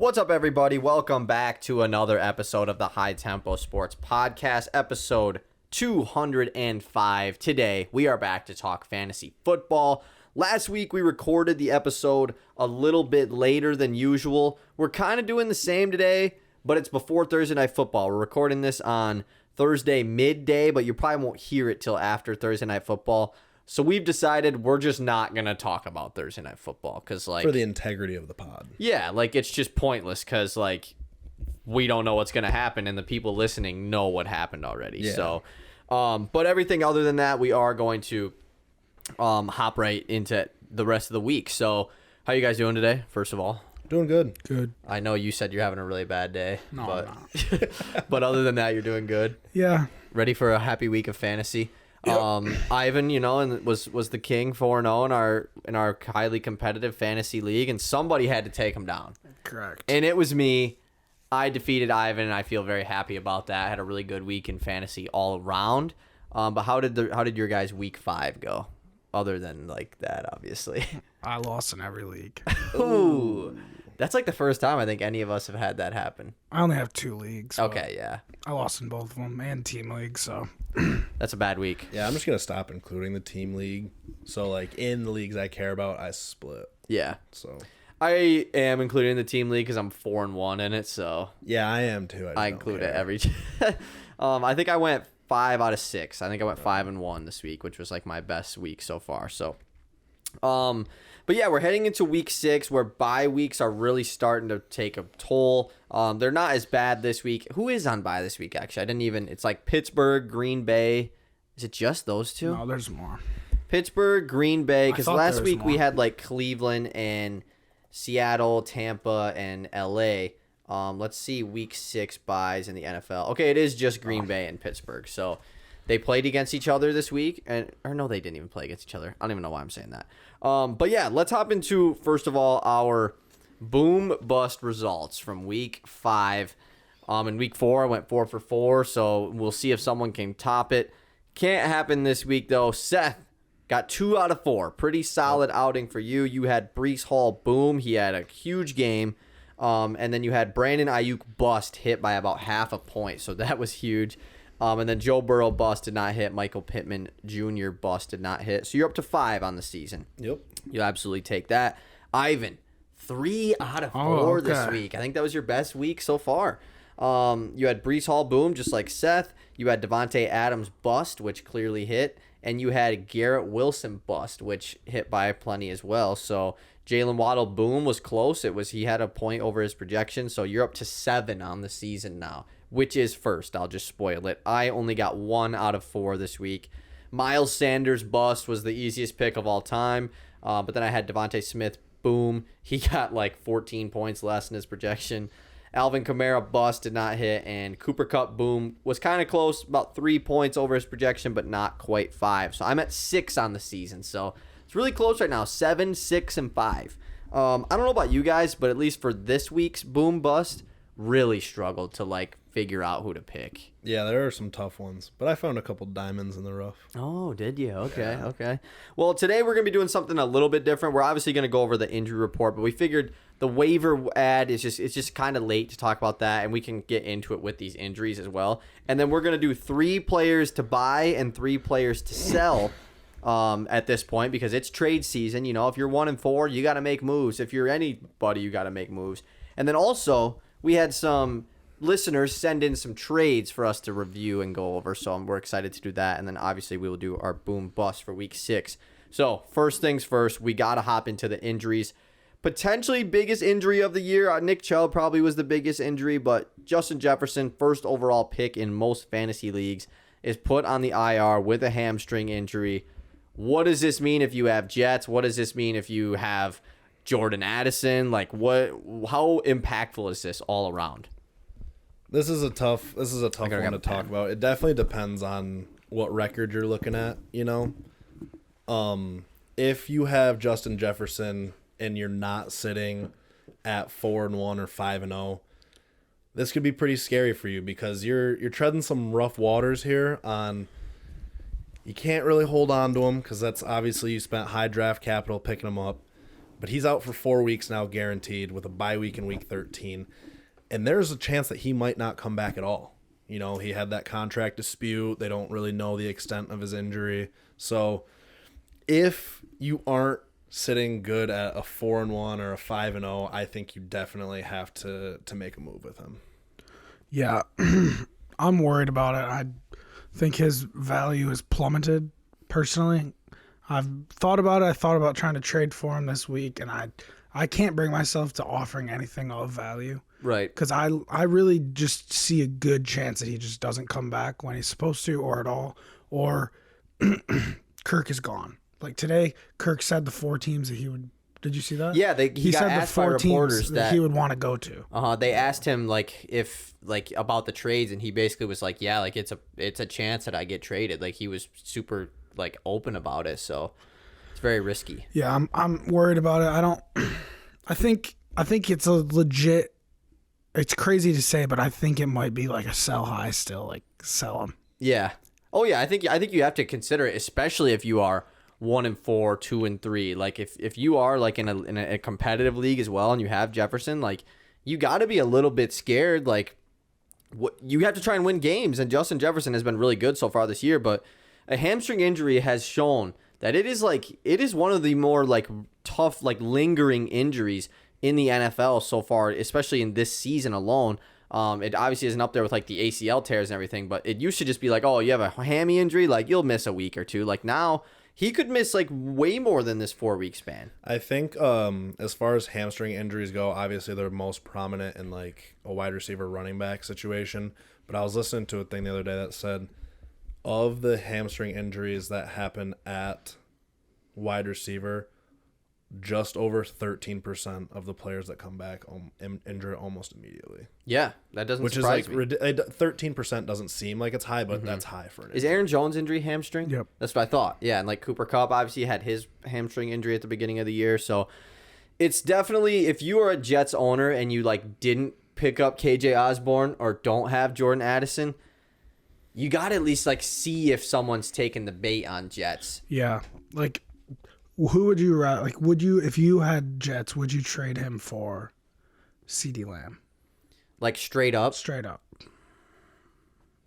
What's up, everybody? Welcome back to another episode of the High Tempo Sports Podcast, episode 205. Today, we are back to talk fantasy football. Last week, we recorded the episode a little bit later than usual. We're kind of doing the same today, but it's before Thursday Night Football. We're recording this on Thursday midday, but you probably won't hear it till after Thursday Night Football. So we've decided we're just not going to talk about Thursday Night Football because, like, for the integrity of the pod. Yeah, like, it's just pointless because, like, we don't know what's going to happen and the people listening know what happened already. Yeah. So, but everything other than that, we are going to hop right into the rest of the week. So, how you guys doing today, first of all? Doing good. Good. I know you said you're having a really bad day. No, but, I'm not. But other than that, you're doing good? Yeah. Ready for a happy week of fantasy? Yep. Ivan, you know, and was the king 4-0 in our highly competitive fantasy league, and somebody had to take him down. Correct. And it was me. I defeated Ivan, and I feel very happy about that. I had a really good week in fantasy all around. But how did your guys' week 5 go? Other than like that, obviously. I lost in every league. Ooh. That's like the first time I think any of us have had that happen. I only have 2 leagues. Okay, yeah. I lost in both of them and team leagues, so. That's a bad week. Yeah, I'm just going to stop including the team league. So, like, in the leagues I care about, I split. Yeah. So. I am including the team league because I'm 4-1 in it, so. Yeah, I am too. I include it every. I think I went 5 out of 6. I think I went 5-1 this week, which was like my best week so far. So, but yeah, we're heading into week 6 where bye weeks are really starting to take a toll. They're not as bad this week. Who is on bye this week? Actually, I didn't even. It's like Pittsburgh, Green Bay. Is it just those two? No, there's more. Pittsburgh, Green Bay. Because last week more. we had like Cleveland and Seattle, Tampa, and LA. Let's see week 6 buys in the NFL. Okay, it is just Green Bay and Pittsburgh. So they played against each other this week. Or no, they didn't even play against each other. I don't even know why I'm saying that. But yeah, let's hop into, first of all, our boom bust results from week 5. In week 4, I went 4 for 4. So we'll see if someone can top it. Can't happen this week, though. Seth got 2 out of 4. Pretty solid outing for you. You had Breece Hall boom. He had a huge game. And then you had Brandon Ayuk bust, hit by about half a point. So that was huge. And then Joe Burrow bust did not hit. Michael Pittman Jr. bust did not hit. So you're up to 5 on the season. Yep. You'll absolutely take that. Ivan, 3 out of 4 this week. I think that was your best week so far. You had Breece Hall boom, just like Seth. You had Devontae Adams bust, which clearly hit. And you had Garrett Wilson bust, which hit by plenty as well. So Jalen Waddle boom was close. He had a point over his projection. So you're up to 7 on the season now, which is first. I'll just spoil it. I only got 1 out of 4 this week. Miles Sanders bust was the easiest pick of all time. But then I had Devontae Smith boom. He got like 14 points less than his projection. Alvin Kamara bust did not hit, and Cooper Kupp boom was kind of close, about 3 points over his projection, but not quite 5. So I'm at 6 on the season. So it's really close right now, 7, 6, and 5. I don't know about you guys, but at least for this week's boom bust, really struggled to like figure out who to pick. Yeah, there are some tough ones, but I found a couple diamonds in the rough. Oh, did you? Okay, Yeah. okay. Well, today we're going to be doing something a little bit different. We're obviously going to go over the injury report, but we figured the waiver ad it's just kind of late to talk about that, and we can get into it with these injuries as well. And then we're going to do 3 players to buy and 3 players to sell at this point because it's trade season. You know, if you're 1 and 4, you got to make moves. If you're anybody, you got to make moves. And then also we had some listeners send in some trades for us to review and go over, so we're excited to do that. And then obviously we will do our boom bust for week 6. So first things first, we got to hop into the injuries. Potentially biggest injury of the year. Nick Chubb probably was the biggest injury, but Justin Jefferson, first overall pick in most fantasy leagues, is put on the IR with a hamstring injury. What does this mean if you have Jets? What does this mean if you have Jordan Addison? Like, how impactful is this all around? This is a tough one to talk about. It definitely depends on what record you're looking at, you know. If you have Justin Jefferson and you're not sitting at 4-1 or 5-0, this could be pretty scary for you because you're treading some rough waters here on. You can't really hold on to him because that's obviously you spent high draft capital picking him up. But he's out for 4 weeks now, guaranteed, with a bye week in week 13. And there's a chance that he might not come back at all. You know, he had that contract dispute. They don't really know the extent of his injury. So if you aren't sitting good at a 4-1 or a 5-0, I think you definitely have to make a move with him. Yeah, I'm worried about it. I think his value has plummeted, personally. I've thought about it. I thought about trying to trade for him this week, and I can't bring myself to offering anything of value. Right. Because I really just see a good chance that he just doesn't come back when he's supposed to or at all. Or Kirk is gone. Like today, Kirk said the 4 teams that he would. Did you see that? Yeah, he got asked by reporters that he would want to go to. They asked him about the trades, and he basically was like, "Yeah, like it's a chance that I get traded." Like he was super open about it, so it's very risky. Yeah, I'm worried about it. I think it's a legit. It's crazy to say, but I think it might be like a sell high still. Like sell him. Yeah. Oh yeah. I think you have to consider it, especially if you are 1-4, 2-3. Like if you are like in a competitive league as well, and you have Jefferson, like you got to be a little bit scared. Like what you have to try and win games, and Justin Jefferson has been really good so far this year, but a hamstring injury has shown that it is one of the more tough lingering injuries in the NFL so far, especially in this season alone. It obviously isn't up there with the ACL tears and everything, but it used to just be oh, you have a hammy injury, you'll miss a week or two. Now he could miss way more than this 4-week span. I think as far as hamstring injuries go, obviously they're most prominent in a wide receiver running back situation. But I was listening to a thing the other day that said of the hamstring injuries that happen at wide receiver, just over 13% of the players that come back injure almost immediately. Yeah, that doesn't surprise me. 13% doesn't seem like it's high, but that's high for an injury. Is Aaron Jones' injury hamstring? Yep. That's what I thought. Yeah, and Cooper Kupp obviously had his hamstring injury at the beginning of the year, so it's definitely, if you are a Jets owner and you didn't pick up KJ Osborne or don't have Jordan Addison, you got to at least see if someone's taking the bait on Jets. Yeah, who would you rather? Would you, if you had Jets, would you trade him for CeeDee Lamb? Straight up? Straight up.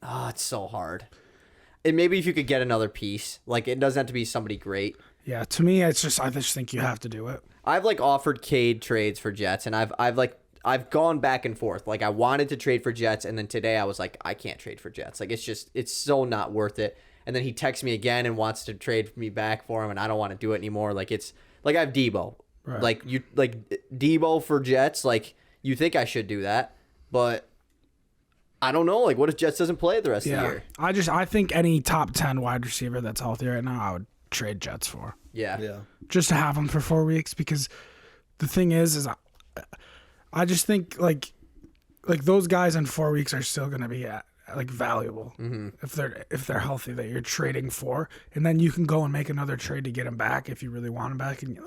Oh, it's so hard. And maybe if you could get another piece. It doesn't have to be somebody great. Yeah, to me, I just think you have to do it. I've offered Cade trades for Jets, and I've gone back and forth. I wanted to trade for Jets, and then today I was I can't trade for Jets. It's so not worth it. And then he texts me again and wants to trade me back for him, and I don't want to do it anymore. I have Debo. Right. Debo for Jets. You think I should do that, but I don't know. What if Jets doesn't play the rest of the year? I think any top 10 wide receiver that's healthy right now, I would trade Jets for. Yeah. Just to have them for 4 weeks, because the thing is I just think those guys in 4 weeks are still going to be valuable if they're healthy, that you're trading for, and then you can go and make another trade to get them back if you really want them back, and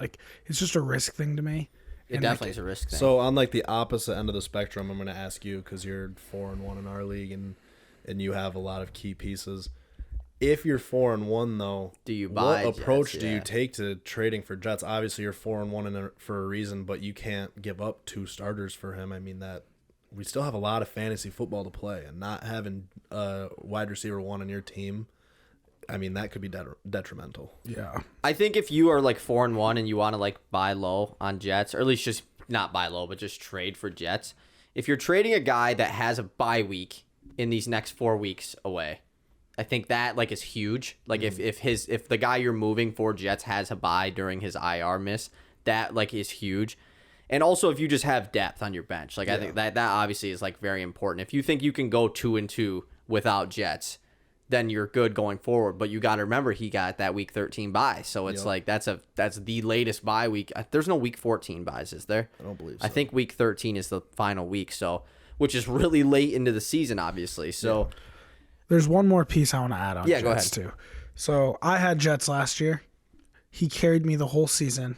it's just a risk thing to me. It definitely is a risk thing. So on the opposite end of the spectrum, I'm going to ask you, because you're 4-1 in our league and you have a lot of key pieces. If you're 4-1 though, do you buy what approach Jets? do you take to trading for Jets? Obviously you're 4-1 for a reason, but you can't give up 2 starters for him. I mean, that we still have a lot of fantasy football to play, and not having wide receiver 1 on your team, I mean, that could be detrimental. Yeah. I think if you are 4-1 and you want to buy low on Jets, or at least just not buy low, but just trade for Jets. If you're trading a guy that has a bye week in these next 4 weeks away, I think that is huge. If the guy you're moving for Jets has a bye during his IR miss, that is huge. And also if you just have depth on your bench, I think that obviously is very important. If you think you can go 2-2 without Jets, then you're good going forward. But you got to remember he got that week 13 bye, so it's that's the latest bye week. There's no week 14 buys, is there? I don't believe so. I think week 13 is the final week, so which is really late into the season, obviously. So there's one more piece I want to add on Jets go ahead. too. So I had Jets last year. He carried me the whole season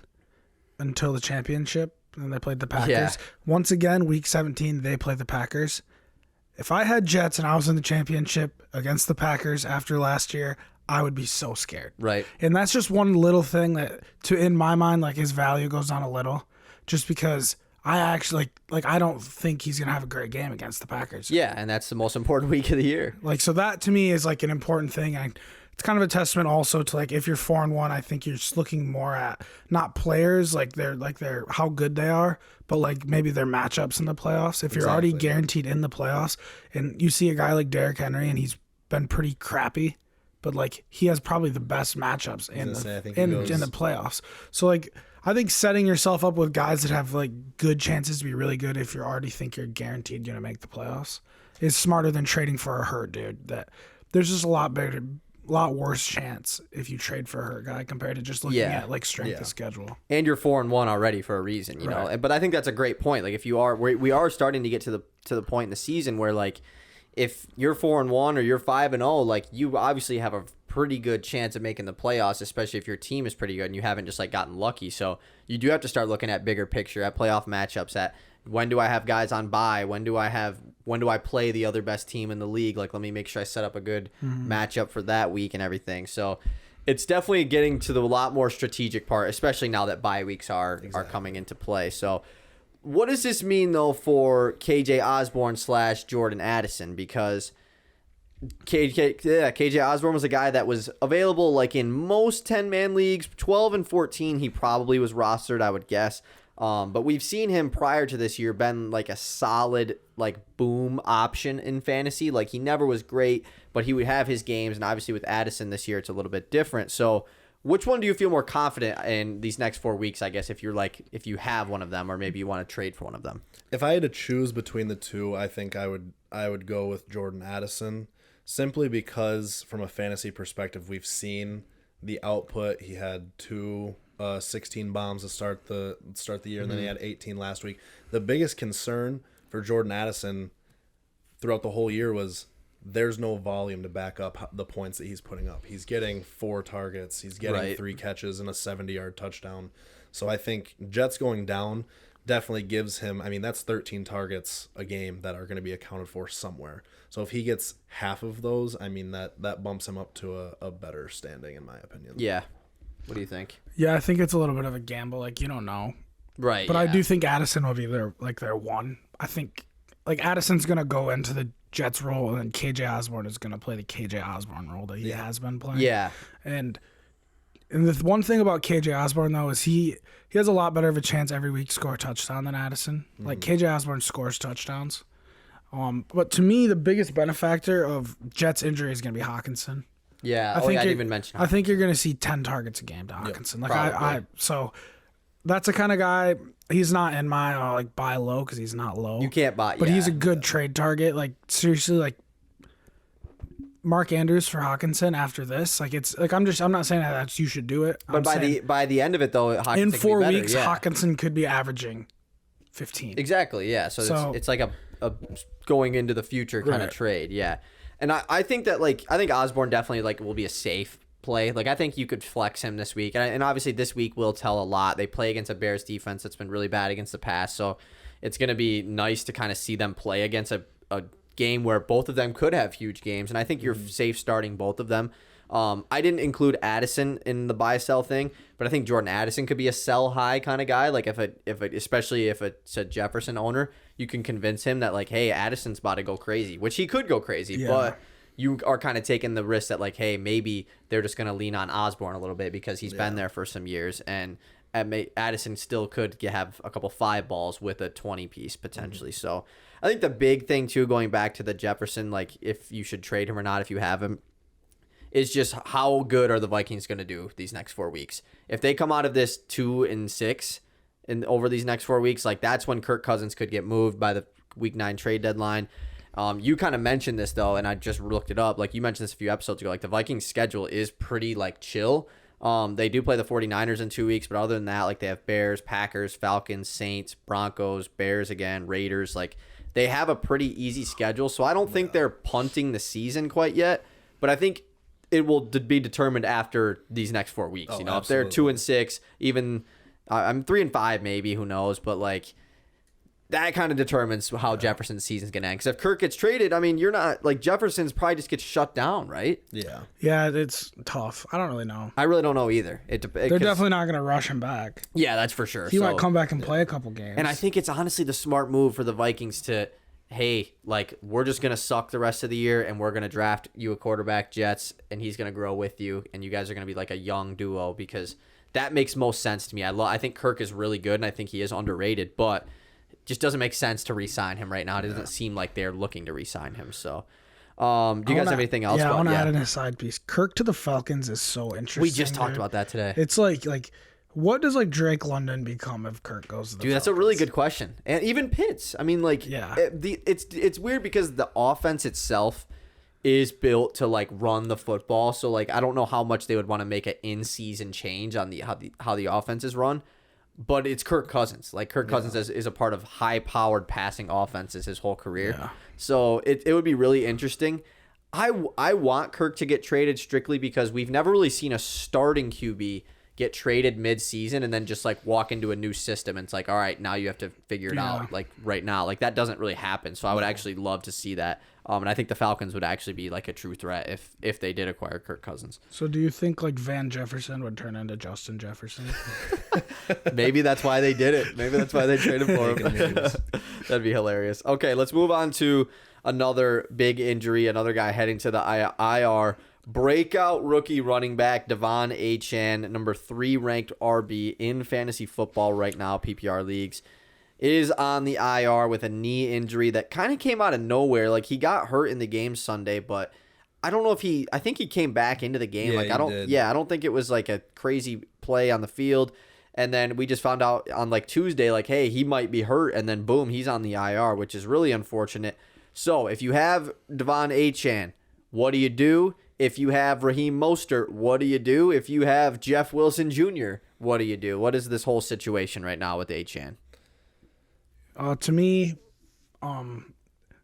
until the championship, and they played the Packers. Yeah. Once again, week 17, they play the Packers. If I had Jets and I was in the championship against the Packers after last year, I would be so scared. Right. And that's just one little thing that, in my mind, like his value goes down a little, just because I actually like I don't think he's gonna have a great game against the Packers. Yeah, and that's the most important week of the year. Like, so that to me is like an important thing. And it's kind of a testament also to like if you're 4-1, I think you're just looking more at not players like they're how good they are, but like maybe their matchups in the playoffs. If you're already guaranteed in the playoffs, and you see a guy like Derrick Henry and he's been pretty crappy, but like he has probably the best matchups in the playoffs. So like I think setting yourself up with guys that have like good chances to be really good if you already think you're guaranteed going to make the playoffs is smarter than trading for a hurt dude. That there's just a lot worse chance if you trade for a hurt guy compared to just looking at like strength of schedule. And you're 4-1 already for a reason, you know. But I think that's a great point. Like if you are, we are starting to get to the point in the season where like if you're 4-1 or you're 5-0, like you obviously have a pretty good chance of making the playoffs, especially if your team is pretty good and you haven't just like gotten lucky. So you do have to start looking at bigger picture, at playoff matchups, at when do I have guys on bye? When do I play the other best team in the league? Like, let me make sure I set up a good matchup for that week and everything. So it's definitely getting to the lot more strategic part, especially now that bye weeks are coming into play. So what does this mean though for KJ Osborne / Jordan Addison? Because KJ Osborne was a guy that was available like in most 10-man leagues, 12 and 14. He probably was rostered, I would guess. But we've seen him prior to this year been like a solid like boom option in fantasy. Like he never was great, but he would have his games. And obviously with Addison this year, it's a little bit different. So which one do you feel more confident in these next 4 weeks? I guess if you have one of them, or maybe you want to trade for one of them. If I had to choose between the two, I think I would go with Jordan Addison, simply because from a fantasy perspective, we've seen the output. He had 16 bombs to start the year, and then he had 18 last week. The biggest concern for Jordan Addison throughout the whole year was there's no volume to back up the points that he's putting up. He's getting 4 targets. He's getting 3 catches and a 70-yard touchdown. So I think Jets going down definitely gives him, I mean, that's 13 targets a game that are going to be accounted for somewhere. So if he gets half of those, I mean, that bumps him up to a better standing, in my opinion. Yeah. What do you think? Yeah, I think it's a little bit of a gamble. Like, you don't know. Right. But I do think Addison will be their one. I think like Addison's going to go into the Jets role, and then KJ Osborne is going to play the KJ Osborne role that he has been playing. Yeah. And the one thing about KJ Osborne, though, is he has a lot better of a chance every week to score a touchdown than Addison. Like, KJ Osborne scores touchdowns. But to me, the biggest benefactor of Jets' injury is going to be Hawkinson. Yeah, I didn't even mention I think you're going to see 10 targets a game to Hawkinson. Yep, so that's the kind of guy. He's not in my buy low because he's not low. You can't buy, but he's a good trade target. Like seriously, like Mark Andrews for Hawkinson after this. Like it's like I'm not saying that you should do it. But by the end of it though, Hawkinson in 4 could be better, weeks, Hawkinson could be averaging 15. Exactly. Yeah. So it's like a going into the future kind of trade. Yeah. And I think that I think Osborne definitely will be a safe play. Like I think you could flex him this week, and obviously this week will tell a lot. They play against a Bears defense that's been really bad against the pass, so it's going to be nice to kind of see them play against a game where both of them could have huge games, and I think you're safe starting both of them. I didn't include Addison in the buy sell thing, but I think Jordan Addison could be a sell high kind of guy. Like especially if it's a Jefferson owner, you can convince him that hey, Addison's about to go crazy, which he could go crazy, but you are kind of taking the risk that hey, maybe they're just going to lean on Osborne a little bit because he's been there for some years, and Addison still could have a couple 5 balls with a 20 piece potentially. So I think the big thing too, going back to the Jefferson, if you should trade him or not if you have him, is just how good are the Vikings going to do these next 4 weeks? If they come out of this 2-6 over these next 4 weeks, that's when Kirk Cousins could get moved by the Week 9 trade deadline. You kind of mentioned this though, and I just looked it up. You mentioned this a few episodes ago. The Vikings schedule is pretty chill. They do play the 49ers in 2 weeks, but other than that, they have Bears, Packers, Falcons, Saints, Broncos, Bears again, Raiders. They have a pretty easy schedule, so I don't think they're punting the season quite yet. But I think it will be determined after these next 4 weeks. Absolutely. If they're 2-6, even I'm 3-5 maybe, who knows? But that kind of determines how Jefferson's season's going to end. Because if Kirk gets traded, I mean, you're not like Jefferson's probably just gets shut down, right? Yeah. Yeah, it's tough. I don't really know. I really don't know either. They're definitely not going to rush him back. Yeah, that's for sure. He might come back and play a couple games. And I think it's honestly the smart move for the Vikings to, hey, like, we're just going to suck the rest of the year and we're going to draft you a quarterback, Jets, and he's going to grow with you, and you guys are going to be like a young duo, because that makes most sense to me. I think Kirk is really good, and I think he is underrated, but just doesn't make sense to re-sign him right now. It doesn't seem like they're looking to re-sign him. So, do you guys have anything else? Yeah, I want to add in a side piece. Kirk to the Falcons is so interesting. We just talked about that today. It's like what does like Drake London become if Kirk goes to the Falcons? That's a really good question. And even Pitts. I mean, like, it's weird because the offense itself is built to like run the football. So like, I don't know how much they would want to make an in-season change on how the offense is run. But it's Kirk Cousins. Like, Kirk Cousins is a part of high-powered passing offenses his whole career. Yeah. So it would be really interesting. I want Kirk to get traded strictly because we've never really seen a starting QB get traded mid-season and then just, like, walk into a new system. And it's like, all right, now you have to figure it out, like, right now. Like, that doesn't really happen. So I would actually love to see that. And I think the Falcons would actually be, like, a true threat if they did acquire Kirk Cousins. So do you think, like, Van Jefferson would turn into Justin Jefferson? Maybe that's why they did it. Maybe that's why they traded for him. That'd be hilarious. Okay, let's move on to another big injury, another guy heading to the IR. Breakout rookie running back Devon Achane, number 3 ranked RB in fantasy football right now, PPR leagues, is on the IR with a knee injury that kind of came out of nowhere. Like, he got hurt in the game Sunday, but I don't know if I think he came back into the game. Yeah, I don't think it was like a crazy play on the field. And then we just found out on like Tuesday, like, hey, he might be hurt. And then boom, he's on the IR, which is really unfortunate. So if you have Devon Achane, what do you do? If you have Raheem Mostert, what do you do? If you have Jeff Wilson Jr., what do you do? What is this whole situation right now with Achane? To me,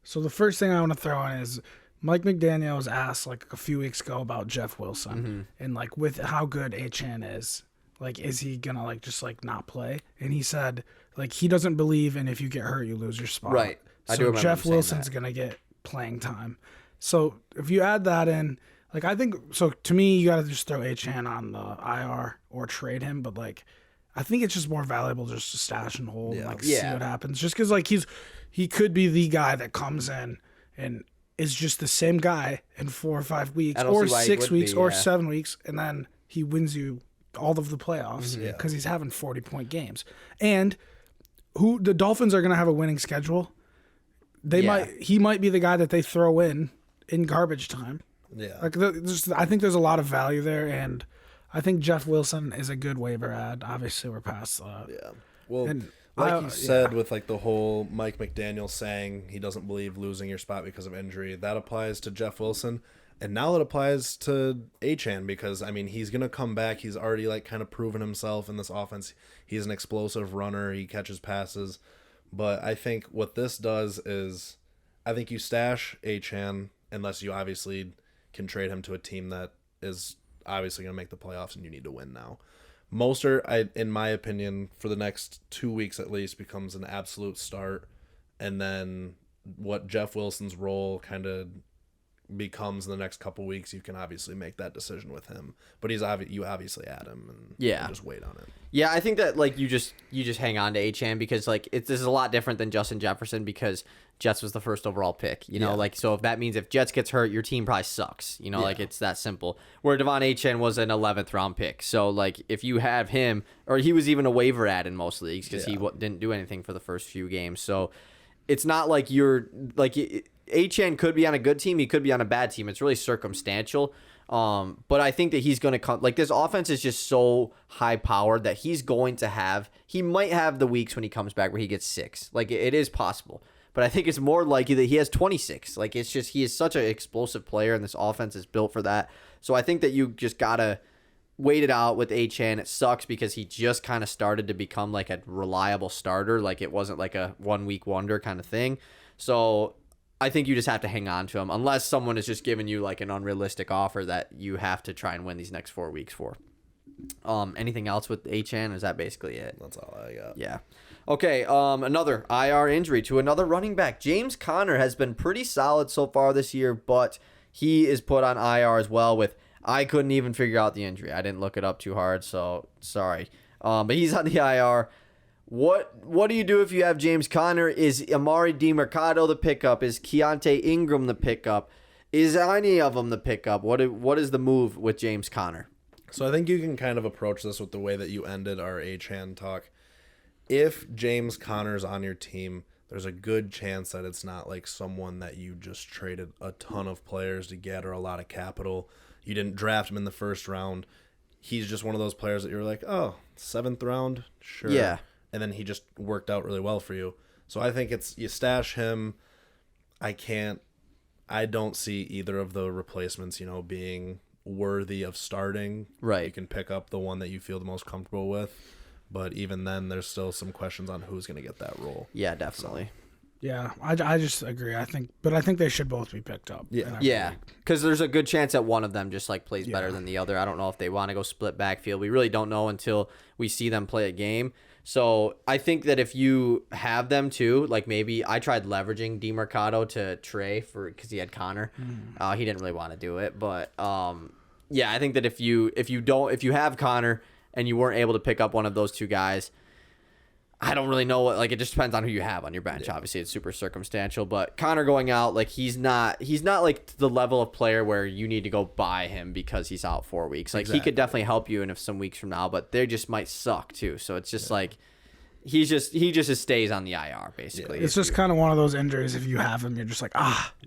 so the first thing I want to throw in is Mike McDaniel was asked like a few weeks ago about Jeff Wilson and like with how good Achane is, like, is he gonna like just like not play? And he said like he doesn't believe in if you get hurt you lose your spot. Right. I do remember Jeff Wilson's gonna get playing time. So if you add that in, like, I think so. To me, you gotta just throw Achane on the IR or trade him, but like, I think it's just more valuable just to stash and hold and like see what happens. Just because like he could be the guy that comes in and is just the same guy in 4 or 5 weeks or 6 weeks or 7 weeks, and then he wins you all of the playoffs because he's having 40-point games. And the Dolphins are gonna have a winning schedule. He might be the guy that they throw in garbage time. Yeah. Like I think there's a lot of value there, and I think Jeff Wilson is a good waiver ad. Obviously, we're past that. Yeah. Well, you said with like the whole Mike McDaniel saying he doesn't believe losing your spot because of injury, that applies to Jeff Wilson, and now it applies to Achane because I mean he's gonna come back. He's already like kind of proven himself in this offense. He's an explosive runner. He catches passes, but I think what this does is, I think you stash Achane unless you obviously can trade him to a team that is obviously going to make the playoffs and you need to win now. Mostert, in my opinion, for the next 2 weeks at least, becomes an absolute start. And then what Jeff Wilson's role kind of becomes in the next couple weeks, you can obviously make that decision with him. But you obviously add him and just wait on it. Yeah, I think that like you just hang on to Achane because like this is a lot different than Justin Jefferson because Jets was the first overall pick. You know, like so if that means if Jets gets hurt, your team probably sucks. You know, like it's that simple. Where Devon Achane was an 11th round pick. So like if you have him, or he was even a waiver ad in most leagues because he didn't do anything for the first few games. So it's not like you're like Achane could be on a good team, he could be on a bad team. It's really circumstantial. But I think that he's going to come, like this offense is just so high powered that he might have the weeks when he comes back where he gets 6. Like it is possible, but I think it's more likely that he has 26. Like it's just, he is such an explosive player and this offense is built for that. So I think that you just got to wait it out with Achane. It sucks because he just kind of started to become like a reliable starter. Like it wasn't like a 1 week wonder kind of thing. So I think you just have to hang on to him unless someone is just giving you like an unrealistic offer that you have to try and win these next 4 weeks for. Anything else with Achane? Is that basically it? That's all I got. Yeah. Okay, another IR injury to another running back. James Conner has been pretty solid so far this year, but he is put on IR as well with, I couldn't even figure out the injury. I didn't look it up too hard, so sorry. But he's on the IR. What do you do if you have James Conner? Is Amari DiMercado the pickup? Is Keontae Ingram the pickup? Is any of them the pickup? What is the move with James Conner? So I think you can kind of approach this with the way that you ended our Achane talk. If James Conner's on your team, there's a good chance that it's not like someone that you just traded a ton of players to get or a lot of capital. You didn't draft him in the first round. He's just one of those players that you're like, oh, 7th round? Sure. Yeah. And then he just worked out really well for you. So I think it's you stash him. I don't see either of the replacements, being worthy of starting. Right. You can pick up the one that you feel the most comfortable with. But even then, there's still some questions on who's going to get that role. Yeah, definitely. Yeah, I just agree. I think they should both be picked up. Yeah, because there's a good chance that one of them just plays better than the other. I don't know if they want to go split backfield. We really don't know until we see them play a game. So I think that if you have them too, maybe I tried leveraging DiMercado to Trey because he had Connor. He didn't really want to do it, but yeah, I think that if you have Connor and you weren't able to pick up one of those two guys, I don't really know it just depends on who you have on your bench. Yeah. Obviously, it's super circumstantial, but Connor going out, he's not the level of player where you need to go buy him because he's out 4 weeks. Exactly. He could definitely help you in some weeks from now, but they just might suck too. So it's just he just stays on the IR basically. Yeah. It's just kind of one of those injuries. If you have him, you're just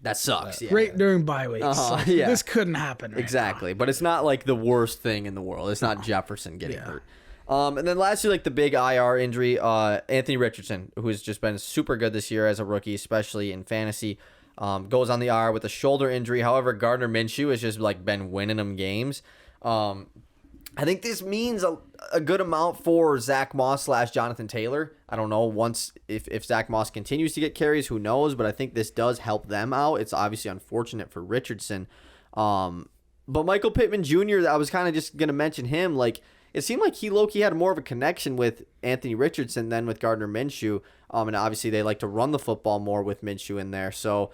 that sucks. Yeah. Great during bye weeks. Yeah. This couldn't happen. Right exactly, now. But it's not the worst thing in the world. It's not Jefferson getting hurt. And then lastly, the big IR injury, Anthony Richardson, who has just been super good this year as a rookie, especially in fantasy, goes on the IR with a shoulder injury. However, Gardner Minshew has just been winning them games. I think this means a good amount for Zach Moss / Jonathan Taylor. I don't know if Zach Moss continues to get carries, who knows, but I think this does help them out. It's obviously unfortunate for Richardson. But Michael Pittman Jr., I was kind of just going to mention him, it seemed like he low-key had more of a connection with Anthony Richardson than with Gardner Minshew. And obviously they like to run the football more with Minshew in there. So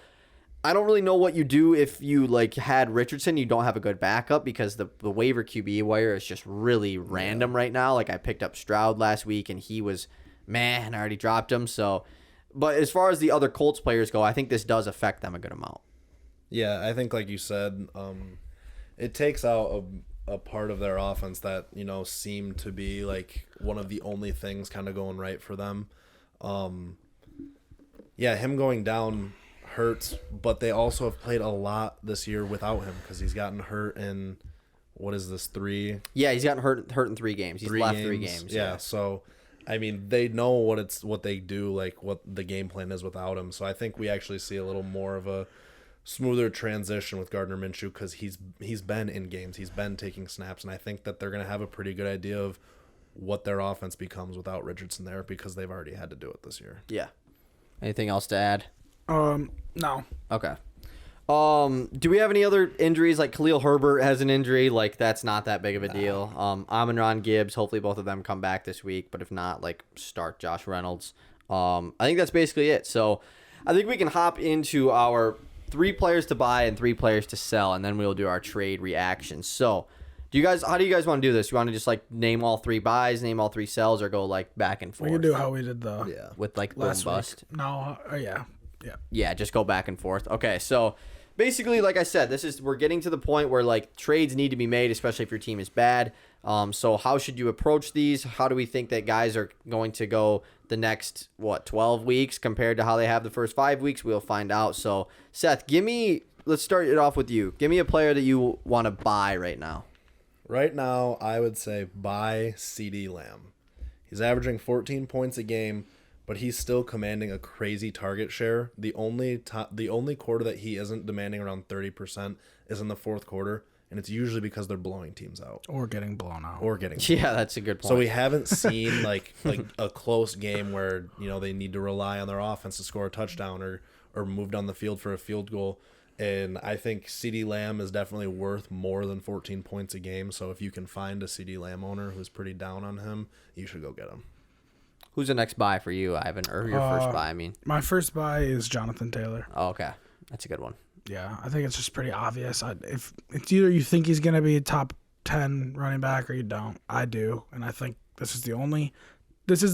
I don't really know what you do if you had Richardson. You don't have a good backup because the waiver QB wire is just really random right now. I picked up Stroud last week and he was, and I already dropped him. So, but as far as the other Colts players go, I think this does affect them a good amount. Yeah, I think like you said, it takes out a part of their offense that seemed to be one of the only things kind of going right for them. Him going down hurts, but they also have played a lot this year without him because he's gotten hurt in what is this 3? Yeah, he's gotten hurt in 3 games. He's left 3 games. Yeah, so I mean they know what they do, what the game plan is without him. So I think we actually see a little more of a smoother transition with Gardner Minshew because he's been in games, he's been taking snaps, and I think that they're going to have a pretty good idea of what their offense becomes without Richardson there because they've already had to do it this year. Yeah. Anything else to add? No. Okay. Do we have any other injuries? Khalil Herbert has an injury. That's not that big of a deal. Amon-Ra Gibbs, hopefully both of them come back this week, but if not, start Josh Reynolds. I think that's basically it. So I think we can hop into our 3 players to buy and 3 players to sell, and then we'll do our trade reactions. So, how do you guys want to do this? You want to just name all 3 buys, name all 3 sells, or go back and forth? We can do how we did with boom bust. Week. No, yeah. Yeah, just go back and forth. Okay, so basically, like I said, we're getting to the point where trades need to be made, especially if your team is bad. So how should you approach these? How do we think that guys are going to go the next 12 weeks compared to how they have the first 5 weeks? We'll find out. So Seth, let's start it off with you. Give me a player that you want to buy right now. Right now, I would say buy CeeDee Lamb. He's averaging 14 points a game, but he's still commanding a crazy target share. The only quarter that he isn't demanding around 30% is in the fourth quarter, and it's usually because they're blowing teams out. Or getting blown out. Yeah, that's a good point. So we haven't seen like a close game where they need to rely on their offense to score a touchdown or move down the field for a field goal. And I think CeeDee Lamb is definitely worth more than 14 points a game. So if you can find a CeeDee Lamb owner who's pretty down on him, you should go get him. Who's the next buy for you, Ivan? Or your first buy, I mean. My first buy is Jonathan Taylor. Oh, okay. That's a good one. Yeah, I think it's just pretty obvious. If it's either you think he's going to be a top 10 running back or you don't. I do. And I think this is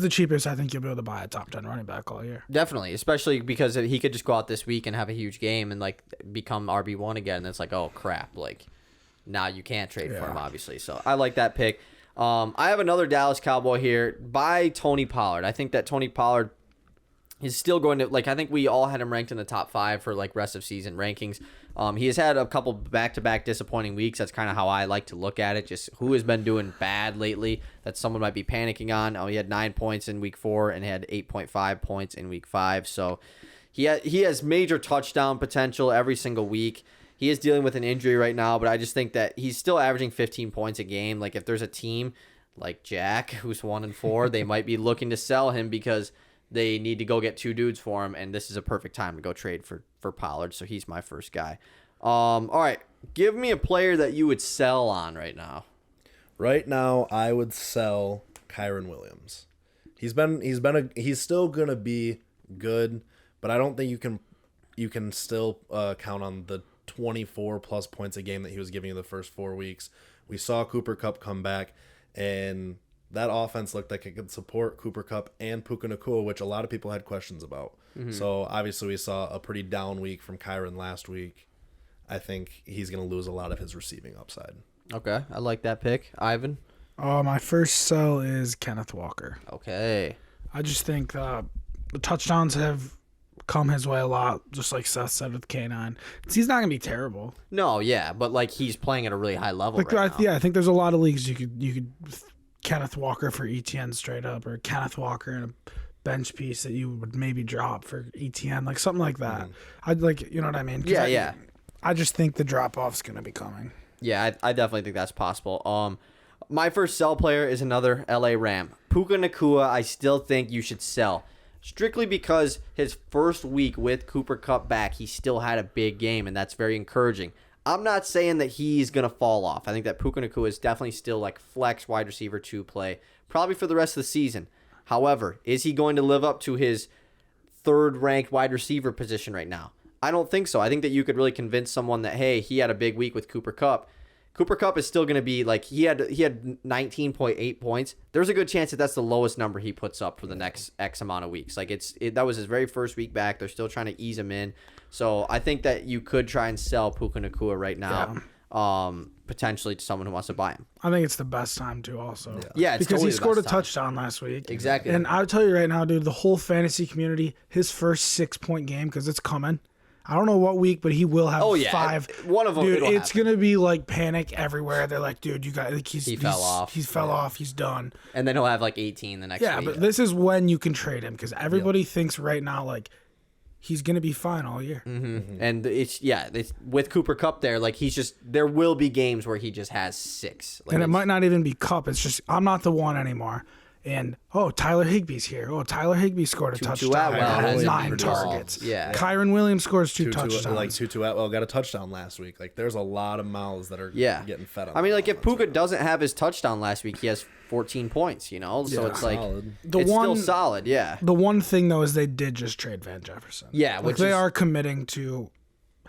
the cheapest I think you'll be able to buy a top 10 running back all year. Definitely, especially because he could just go out this week and have a huge game and like become RB1 again. And it's like, oh crap, like now you can't trade for him, obviously. So I like that pick. I have another Dallas Cowboy here. Buy Tony Pollard. I think that Tony Pollard is still going to, like, I think we all had him ranked in the top 5 for like rest of season rankings. He has had a couple back-to-back disappointing weeks. That's kind of how I like to look at it. Just who has been doing bad lately that someone might be panicking on. Oh, he had 9 points in week 4 and had 8.5 points in week 5. So he has major touchdown potential every single week. He is dealing with an injury right now, but I just think that he's still averaging 15 points a game. Like if there's a team like Jack, who's 1-4, they might be looking to sell him because they need to go get 2 dudes for him, and this is a perfect time to go trade for Pollard. So he's my first guy. All right, give me a player that you would sell on right now. Right now, I would sell Kyren Williams. He's still gonna be good, but I don't think you can still count on the 24 plus points a game that he was giving you the first 4 weeks. We saw Cooper Kupp come back, and that offense looked like it could support Cooper Kupp and Puka Nacua, which a lot of people had questions about. Mm-hmm. So obviously we saw a pretty down week from Kyren last week. I think he's going to lose a lot of his receiving upside. Okay, I like that pick. Ivan? My first sell is Kenneth Walker. Okay. I just think the touchdowns have come his way a lot, just like Seth said with K9. He's not going to be terrible. No, yeah, but like he's playing at a really high level right now. Yeah, I think there's a lot of leagues you could Kenneth Walker for ETN straight up, or Kenneth Walker in a bench piece that you would maybe drop for ETN, like something like that. I'd like, you know what I mean? Yeah. I just think the drop off's going to be coming. Yeah, I definitely think that's possible. My first sell player is another LA Ram. Puka Nacua, I still think you should sell. Strictly because his first week with Cooper Kupp back, he still had a big game, and that's very encouraging. I'm not saying that he's going to fall off. I think that Puka Nacua is definitely still like flex wide receiver 2 play, probably for the rest of the season. However, is he going to live up to his 3rd-ranked wide receiver position right now? I don't think so. I think that you could really convince someone that, hey, he had a big week with Cooper Kupp. Cooper Kupp is still going to be like he had 19.8 points. There's a good chance that that's the lowest number he puts up for the next X amount of weeks. Like that was his very first week back. They're still trying to ease him in. So I think that you could try and sell Puka Nacua right now, potentially to someone who wants to buy him. I think it's the best time to also. Yeah, it's because totally he scored a time. touchdown last week. Exactly. And I'll tell you right now, dude, the whole fantasy community, his first 6-point game, because it's coming. I don't know what week, but he will have 5. One of them, dude, it's going to be like panic everywhere. They're like, dude, you got like he fell off. He fell off. He's done. And then he'll have like 18 the next week. Yeah, but this is when you can trade him because everybody thinks right now like he's going to be fine all year. Mm-hmm. And it's with Cooper Kupp there, like there will be games where he just has 6. Like, and it might not even be Kupp. It's just I'm not the one anymore. And Tyler Higbee's here. Tyler Higbee scored a touchdown. Has 9 targets. Yeah. Kyren Williams scores 2 touchdowns. Like Tutu Atwell got a touchdown last week. Like there's a lot of mouths that are getting fed on. I mean, like if Puka doesn't have his touchdown last week, he has 14 points. You know, so it's like still solid. Yeah. The one thing though is they did just trade Van Jefferson. Yeah, which they are committing to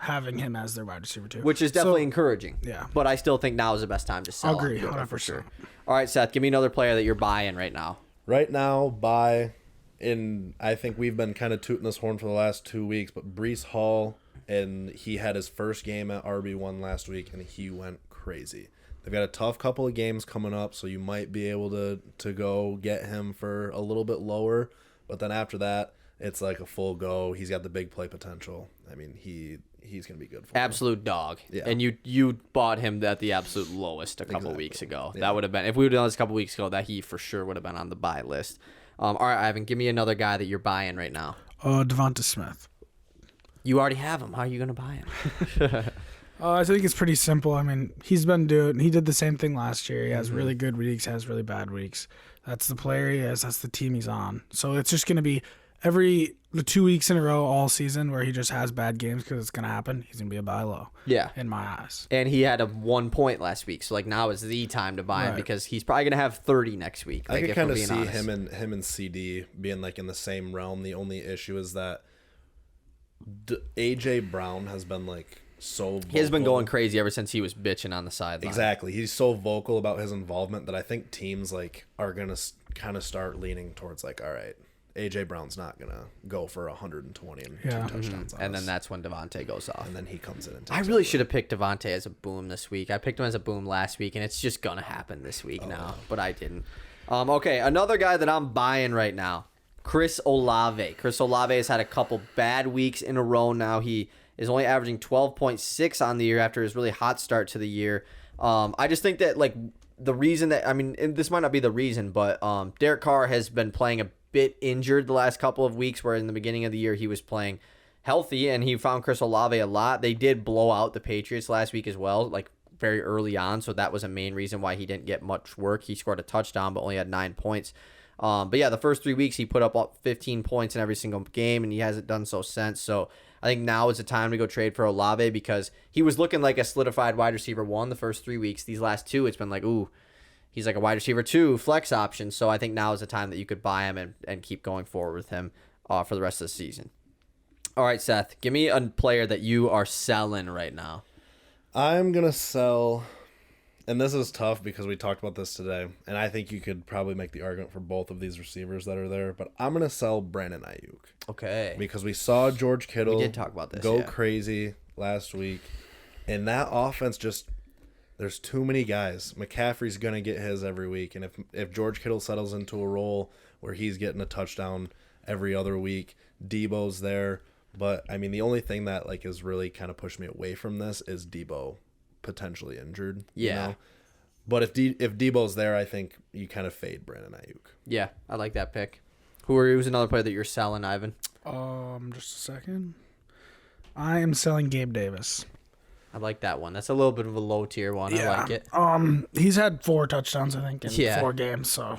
having him as their wide receiver too, which is definitely encouraging. Yeah, but I still think now is the best time to sell. I agree, 100%. For sure. All right, Seth, give me another player that you're buying right now. Right now, I think we've been kind of tooting this horn for the last 2 weeks, but Breece Hall, and he had his first game at RB1 last week, and he went crazy. They've got a tough couple of games coming up, so you might be able to go get him for a little bit lower, but then after that, it's like a full go. He's got the big play potential. I mean, he's going to be good for absolute dog. Yeah. And you bought him at the absolute lowest a couple weeks ago. Yeah. That would have been, if we would have done this a couple weeks ago, that he for sure would have been on the buy list. All right, Ivan, give me another guy that you're buying right now. Devonta Smith. You already have him. How are you going to buy him? I think it's pretty simple. I mean, he did the same thing last year. He has really good weeks, has really bad weeks. That's the player he is. That's the team he's on. So it's just going to be the 2 weeks in a row all season where he just has bad games because it's gonna happen, he's gonna be a buy low. Yeah, in my eyes. And he had a 1 point last week, so like now is the time to buy him because he's probably gonna have 30 next week. Like, I could kind of see honest. him and CD being like in the same realm. The only issue is that AJ Brown has been like so vocal. He has been going crazy ever since he was bitching on the sideline. Exactly. He's so vocal about his involvement that I think teams like are going to kind of start leaning towards like, all right, AJ Brown's not going to go for 120 and 2 touchdowns on And us. then that's when Devontae goes off. And then he comes in and takes I really over. should have picked Devontae as a boom this week. I picked him as a boom last week, and it's just going to happen this week now, but I didn't. Okay, another guy that I'm buying right now, Chris Olave. Chris Olave has had a couple bad weeks in a row now. He is only averaging 12.6 on the year after his really hot start to the year. I just think that like the reason that, I mean, and this might not be the reason, but Derek Carr has been playing a bit injured the last couple of weeks, where in the beginning of the year he was playing healthy, and he found Chris Olave a lot. They did blow out the Patriots last week as well, like very early on, so that was a main reason why he didn't get much work. He scored a touchdown but only had 9 points. But yeah, the first 3 weeks he put up 15 points in every single game, and he hasn't done so since. So I think now is the time to go trade for Olave, because he was looking like a solidified wide receiver 1 the first 3 weeks. These last 2, it's been like, ooh, he's like a wide receiver 2 flex option. So I think now is the time that you could buy him and keep going forward with him for the rest of the season. All right, Seth, give me a player that you are selling right now. I'm going to sell, and this is tough because we talked about this today, and I think you could probably make the argument for both of these receivers that are there, but I'm going to sell Brandon Ayuk. Okay. Because we saw George Kittle We did talk about this, go yeah. crazy last week, and that offense just, there's too many guys. McCaffrey's going to get his every week, and if George Kittle settles into a role where he's getting a touchdown every other week, Debo's there. But I mean, the only thing that like is really kind of pushed me away from this is Debo potentially injured. Yeah. You know? But if Debo's there, I think you kind of fade Brandon Ayuk. Yeah, I like that pick. Who's another player that you're selling, Ivan? Just a second. I am selling Gabe Davis. I like that one. That's a little bit of a low tier one. I like it. He's had 4 touchdowns, I think, in 4 games, so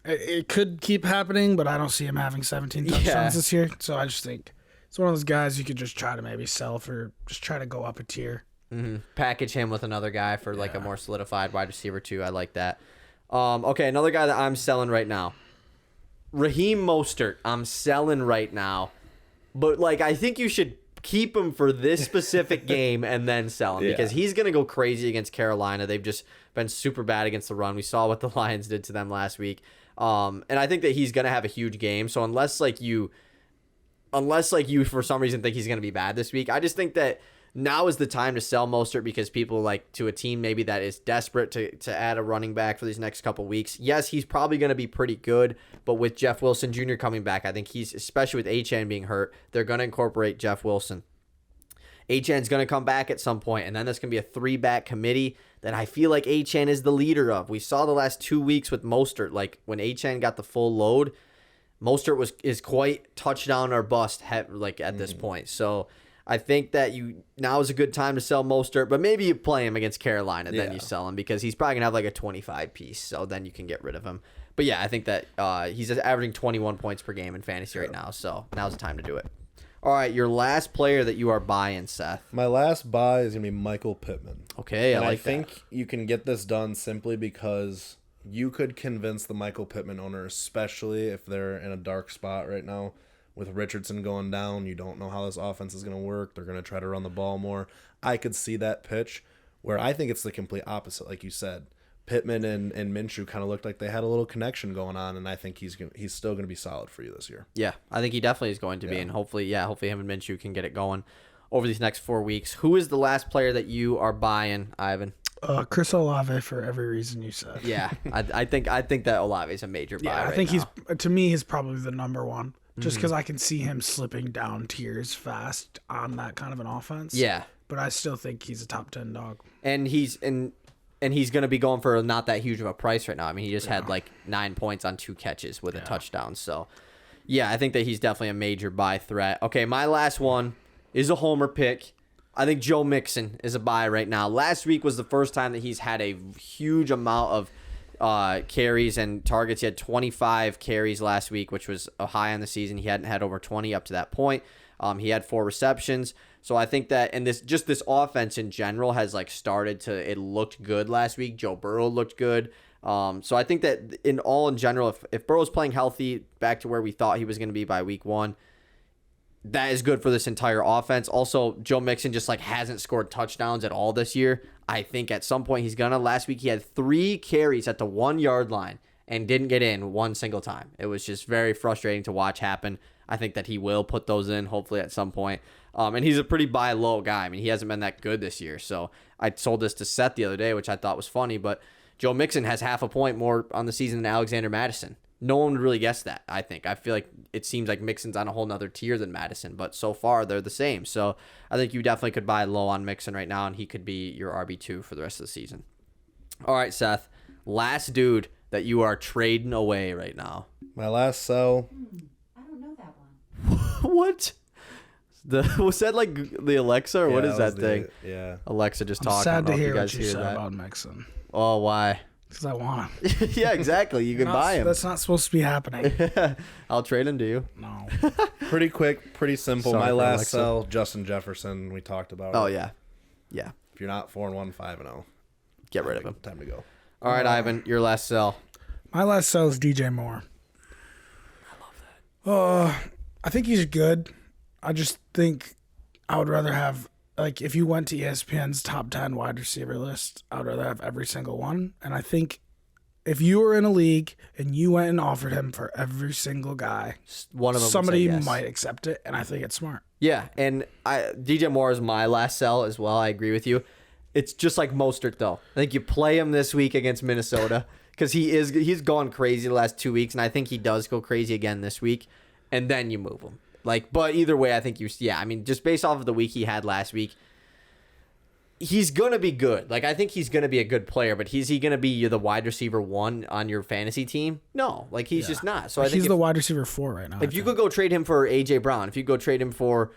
it could keep happening, but I don't see him having 17 touchdowns this year. So I just think it's one of those guys you could just try to maybe sell for, just try to go up a tier. Mm-hmm. Package him with another guy for like a more solidified wide receiver too. I like that. Okay, another guy that I'm selling right now, Raheem Mostert. I'm selling right now, but like I think you should keep him for this specific game and then sell him because he's gonna go crazy against Carolina. They've just been super bad against the run. We saw what the Lions did to them last week, and I think that he's gonna have a huge game. So unless you for some reason think he's gonna be bad this week, I just think that now is the time to sell Mostert because people like to a team maybe that is desperate to add a running back for these next couple weeks. Yes, he's probably going to be pretty good, but with Jeff Wilson Jr. coming back, I think he's, especially with Achane being hurt, they're going to incorporate Jeff Wilson. Achane's going to come back at some point, and then there's going to be a 3-back committee that I feel like Achane is the leader of. We saw the last 2 weeks with Mostert, like when Achane got the full load, Mostert is quite touchdown or bust like at this point. So I think that now is a good time to sell Mostert, but maybe you play him against Carolina, then you sell him because he's probably going to have like a 25 piece, so then you can get rid of him. But yeah, I think that he's averaging 21 points per game in fantasy right now, so now's the time to do it. All right, your last player that you are buying, Seth. My last buy is going to be Michael Pittman. Okay, and I think you can get this done simply because you could convince the Michael Pittman owner, especially if they're in a dark spot right now, with Richardson going down, you don't know how this offense is going to work. They're going to try to run the ball more. I could see that pitch where I think it's the complete opposite, like you said. Pittman and Minshew kind of looked like they had a little connection going on, and I think he's still going to be solid for you this year. Yeah, I think he definitely is going to be, and hopefully him and Minshew can get it going over these next 4 weeks. Who is the last player that you are buying, Ivan? Chris Olave for every reason you said. Yeah, I think that Olave is a major buy. Yeah, I think he's probably the number one. Just because I can see him slipping down tiers fast on that kind of an offense. Yeah. But I still think he's a top 10 dog. And he's going to be going for not that huge of a price right now. I mean, he just had like 9 points on 2 catches with a touchdown. So, yeah, I think that he's definitely a major buy threat. Okay, my last one is a homer pick. I think Joe Mixon is a buy right now. Last week was the first time that he's had a huge amount of carries and targets. He had 25 carries last week, which was a high on the season. He hadn't had over 20 up to that point. He had 4 receptions. So I think that, and this offense in general has like started to, it looked good last week. Joe Burrow looked good. So I think that in general, if Burrow's playing healthy back to where we thought he was going to be by week 1, that is good for this entire offense. Also, Joe Mixon just like hasn't scored touchdowns at all this year. I think at some point he's gonna. Last week he had 3 carries at the 1-yard line and didn't get in one single time. It was just very frustrating to watch happen. I think that he will put those in hopefully at some point. And he's a pretty buy low guy. I mean, he hasn't been that good this year. So I told this to Seth the other day, which I thought was funny, but Joe Mixon has half a point more on the season than Alexander Madison. No one would really guess that, I think. I feel like it seems like Mixon's on a whole nother tier than Madison, but so far they're the same. So I think you definitely could buy low on Mixon right now, and he could be your RB2 for the rest of the season. All right, Seth. Last dude that you are trading away right now. My last sell. I don't know that one. What? Was that like the Alexa, or what is that thing? Yeah. Alexa just I'm talking. sad to I don't know if hear you what guys you hear said that. about Mixon. Oh, why? Because I want him. Yeah, exactly. You can buy him. That's not supposed to be happening. I'll trade him to you. No. Pretty quick, pretty simple. Sorry My for last Alexa. sell, Justin Jefferson. We talked about. Oh, it. yeah. Yeah. If you're not 4-1, 5-0, Get rid of him. Time to go. All right, Ivan, your last sell. My last sell is DJ Moore. I love that. I think he's good. I just think I would rather have, like, if you went to ESPN's top 10 wide receiver list, I would rather have every single one. And I think if you were in a league and you went and offered him for every single guy, One of them somebody would say yes. might accept it, and I think it's smart. Yeah, and DJ Moore is my last sell as well. I agree with you. It's just like Mostert, though. I think you play him this week against Minnesota because he's gone crazy the last 2 weeks, and I think he does go crazy again this week, and then you move him. But either way, I think I mean, just based off of the week he had last week, he's gonna be good. Like, I think he's gonna be a good player, but is he gonna be the wide receiver 1 on your fantasy team? No, like he's just not. So I think he's the wide receiver 4 right now. if you could go trade him for AJ Brown, if you go trade him for,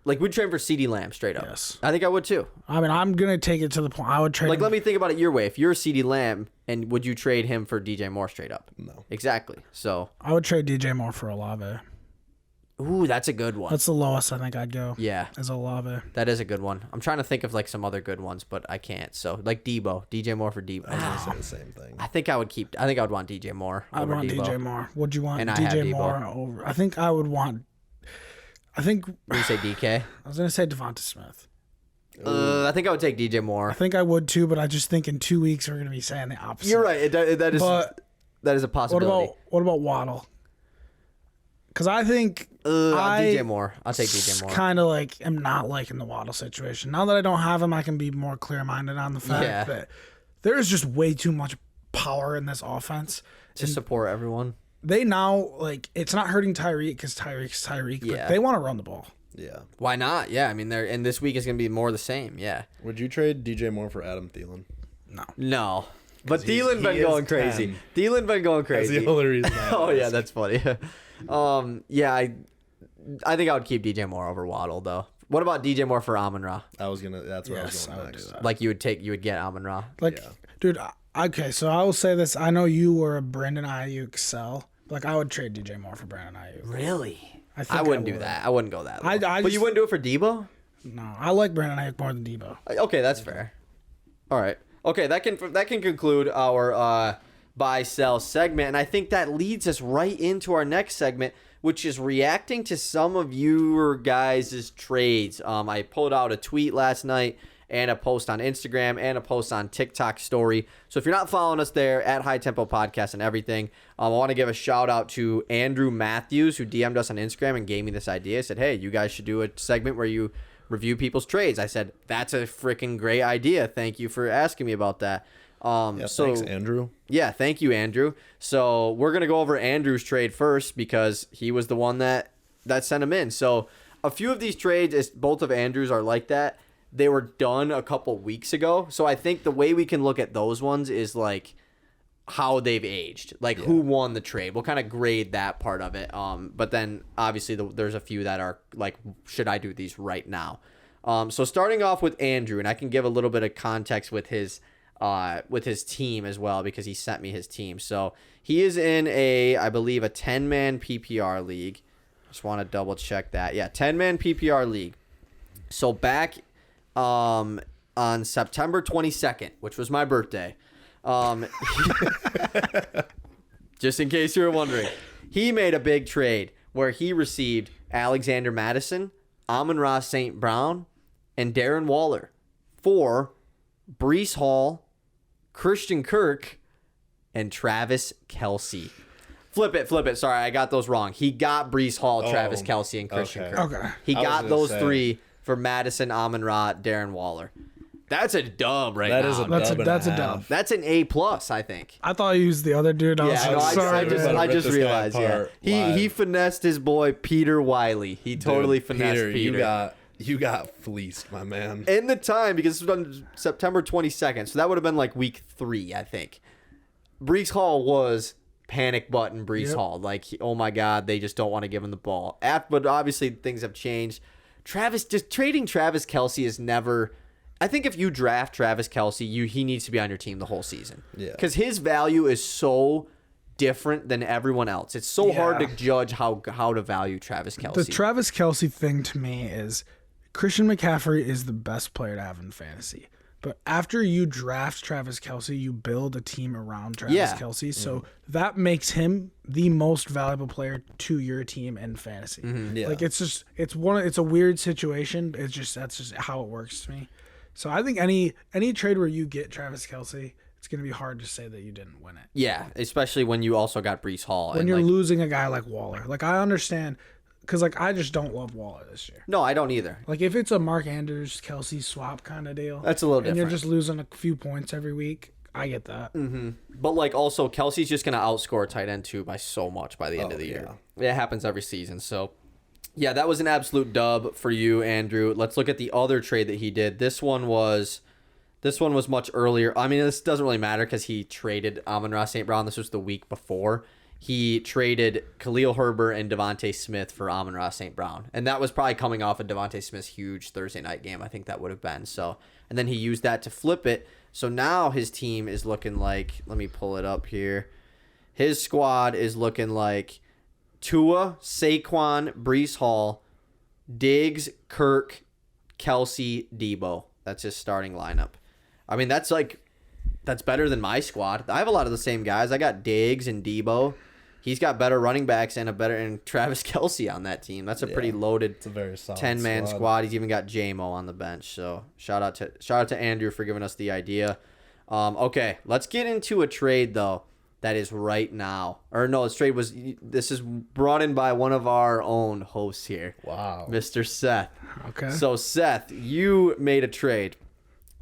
like, we'd trade him for CeeDee Lamb straight up. Yes. I think I would too. I mean, I'm gonna take it to the point. I would trade. Like, him. let me think about it your way. If you're CeeDee Lamb, and would you trade him for DJ Moore straight up? No. Exactly. So, I would trade DJ Moore for Olave. ooh, that's a good one. That's the lowest I think I'd go. Yeah, As Olave. that is a good one. I'm trying to think of like some other good ones, but I can't. So, like DJ Moore for Debo. I was gonna say the same thing. I think I would want DJ Moore I over want Debo. DJ Moore. Would you want And I have DJ Debo. Moore over? I think I would want. I think Would you say DK? I was gonna say Devonta Smith. I think I would take DJ Moore. I think I would too, but I just think in 2 weeks we're gonna be saying the opposite. You're right. That is But a possibility. what about Waddle? Because I think DJ Moore. I'll take DJ Moore. kind of like am not liking the Waddle situation. Now that I don't have him, I can be more clear-minded on the fact that there is just way too much power in this offense. To support everyone. They now, like, it's not hurting Tyreek because Tyreek's Tyreek, Yeah. but they want to run the ball. Yeah. Why not? Yeah, I mean, and this week is going to be more the same. Yeah. Would you trade DJ Moore for Adam Thielen? No. But he's- Thielen he been is going crazy. 10. Thielen been going That's crazy. the only reason. I Oh, yeah, asked. that's funny. Yeah, I think I would keep DJ Moore over Waddle, though. What about DJ Moore for Amon-Ra? That's where Yes, I I was would going do next. that. Like, you would get Amon-Ra. Like, Yeah. dude, okay, so I will say this. I know you were a Brandon Ayuk sell. Like, I would trade DJ Moore for Brandon Ayuk. Really? I think I wouldn't do would. that. I wouldn't go that low. I But just- you wouldn't do it for Debo? No, I like Brandon Ayuk more than Debo. Okay, that's fair. All right. Okay, that can conclude our buy sell segment, and I think that leads us right into our next segment, which is reacting to some of your guys' trades. I pulled out a tweet last night and a post on Instagram and a post on TikTok story. So if you're not following us there at High Tempo Podcast and everything, I want to give a shout out to Andrew Matthews, who DM'd us on Instagram and gave me this idea. Said, hey, you guys should do a segment where you review people's trades. I said, that's a freaking great idea. Thank you for asking me about that. Yeah, thanks, Andrew. Yeah, thank you, Andrew. So we're going to go over Andrew's trade first because he was the one that sent him in. So a few of these trades, both of Andrew's are like that. They were done a couple weeks ago. So I think the way we can look at those ones is like how they've aged, like who won the trade. We'll kind of grade that part of it. But then obviously there's a few that are like, should I do these right now? So starting off with Andrew, and I can give a little bit of context with his with his team as well because he sent me his team. So he is in I believe a 10-man PPR league. Just want to double check that. Yeah, 10-man PPR league. So back on September 22nd, which was my birthday, just in case you were wondering, he made a big trade where he received Alexander Madison, Amon-Ra St. Brown, and Darren Waller for Breece Hall, Christian Kirk, and Travis Kelce. Flip it. Sorry, I got those wrong. He got Breece Hall, Travis Kelce, and Christian Kirk. Okay. He I was got gonna those say. 3 for Madison, Amon-Ra, Darren Waller. That's a dub right now. That is a That's a- dub and that's a half. dub. That's an A+, I think. I thought you used the other dude. I was Yeah, like, no, sorry, I just, man. I Rip just this guy realized. Yeah, apart he live. finessed his boy Peter Wiley. He totally Dude, finessed Peter. You got fleeced, my man. In the time, because it was on September 22nd, so that would have been like week 3, I think. Breece Hall was panic button Breece Yep. Hall. Like, oh my God, they just don't want to give him the ball. But obviously things have changed. Trading Travis Kelce is never. I think if you draft Travis Kelce, he needs to be on your team the whole season. Yeah. Because his value is so different than everyone else. It's so hard to Yeah. judge how to value Travis Kelce. The Travis Kelce thing to me is Christian McCaffrey is the best player to have in fantasy. But after you draft Travis Kelce, you build a team around Travis Yeah. Kelce. So that makes him the most valuable player to your team in fantasy. Yeah. Like it's a weird situation. That's just how it works to me. So I think any trade where you get Travis Kelce, it's gonna be hard to say that you didn't win it. Yeah, especially when you also got Breece Hall. When and you're like, losing a guy like Waller. Like I understand because like I just don't love Waller this year. no, I don't either. Like if it's a Mark Andrews Kelce swap kind of deal, That's a little and you're different. just losing a few points every week, I get that. But like also Kelsey's just gonna outscore tight end 2 by so much by the end of the year. It happens every season. So yeah, that was an absolute dub for you, Andrew. Let's look at the other trade that he did. This one was much earlier. I mean, this doesn't really matter because he traded Amon-Ra St. Brown. This was the week before. He traded Khalil Herbert and Devontae Smith for Amon-Ra St. Brown. And that was probably coming off of Devontae Smith's huge Thursday night game. I think that would have been. So, and then he used that to flip it. So now his team is looking like, let me pull it up here. His squad is looking like Tua, Saquon, Breece Hall, Diggs, Kirk, Kelce, Debo. That's his starting lineup. I mean, that's better than my squad. I have a lot of the same guys. I got Diggs and Debo. He's got better running backs and Travis Kelce on that team. That's a pretty loaded It's a very solid 10-man squad. He's even got J-Mo on the bench. So shout out to Andrew for giving us the idea. Okay, let's get into a trade though that is right now. Or no, this is brought in by one of our own hosts here. Wow. Mr. Seth. Okay. So Seth, you made a trade.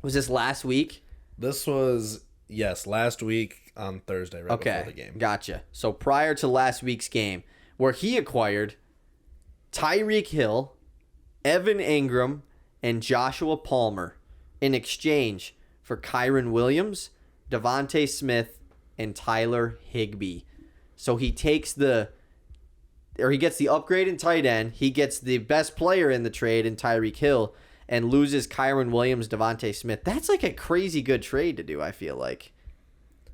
Was this last week? This was, yes, last week on Thursday, right before the game. Gotcha. So prior to last week's game, where he acquired Tyreek Hill, Evan Ingram, and Joshua Palmer in exchange for Kyron Williams, Devontae Smith, and Tyler Higbee. So he gets the upgrade in tight end. He gets the best player in the trade in Tyreek Hill and loses Kyron Williams, Devontae Smith. That's like a crazy good trade to do, I feel like.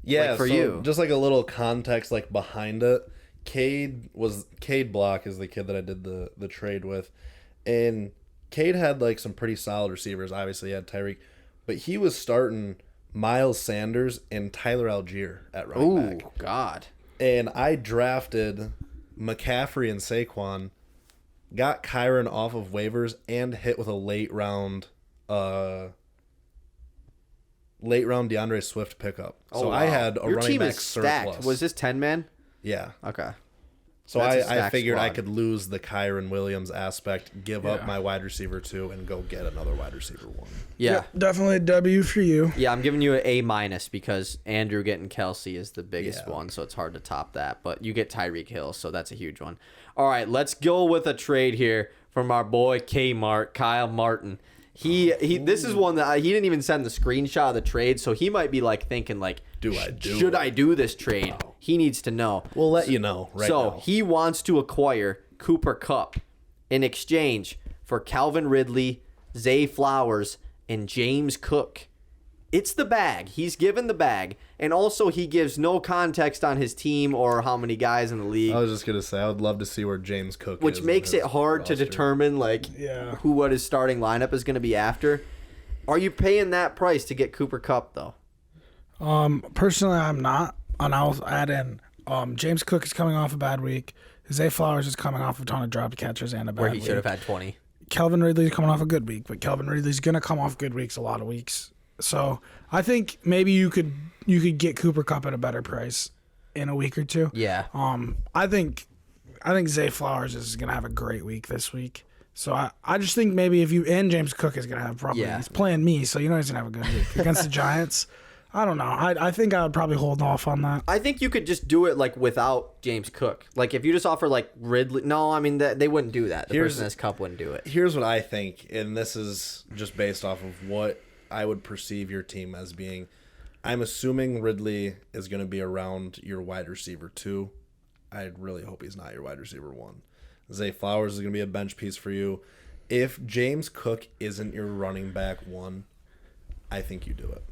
Yeah, Like for so you. just like a little context like behind it. Cade Block is the kid that I did the trade with. And Cade had like some pretty solid receivers. Obviously he had Tyreek, but he was starting Miles Sanders and Tyler Algier at running back. Ooh, God. And I drafted McCaffrey and Saquon, got Kyron off of waivers, and hit with a late round DeAndre Swift pickup. So I had a Your running team back is stacked. surplus. Was this 10-man? Yeah. Okay. So That's a I stacked figured I squad. could lose the Kyron Williams aspect, give up Yeah. my wide receiver 2, and go get another wide receiver 1. Yeah. Definitely a W for you. Yeah, I'm giving you an A- because Andrew getting Kelsey is the biggest Yeah. one, so it's hard to top that. But you get Tyreek Hill, so that's a huge one. All right, let's go with a trade here from our boy Kyle Martin. This is one that he didn't even send the screenshot of the trade, so he might be like thinking like, should I do this trade? Wow. He needs to know. We'll let you know right So now. he wants to acquire Cooper Kupp in exchange for Calvin Ridley, Zay Flowers, and James Cook It's the bag. He's given the bag. And also he gives no context on his team or how many guys in the league. I was just going to say, I would love to see where James Cook which is. makes it hard roster. to determine what his starting lineup is going to be after. Are you paying that price to get Cooper Kupp, though? Personally, I'm not. And I'll add in James Cook is coming off a bad week. Zay Flowers is coming off a ton of dropped catchers and a bad Where week. he should have had 20. Calvin Ridley's coming off a good week, but Calvin Ridley's going to come off good weeks a lot of weeks. So I think maybe you could get Cooper Kupp at a better price in a week or two. Yeah. I think Zay Flowers is going to have a great week this week. So I just think maybe and James Cook is going to have probably, he's playing me, so you know he's going to have a good week against the Giants. I don't know. I think I would probably hold off on that. I think you could just do it without James Cook. If you just offer Ridley. No, I mean they wouldn't do that. The person that's Kupp wouldn't do it. Here's what I think, and this is just based off of what I would perceive your team as being. I'm assuming Ridley is going to be around your wide receiver 2. I really hope he's not your wide receiver 1. Zay Flowers is going to be a bench piece for you. If James Cook isn't your running back 1, I think you do it.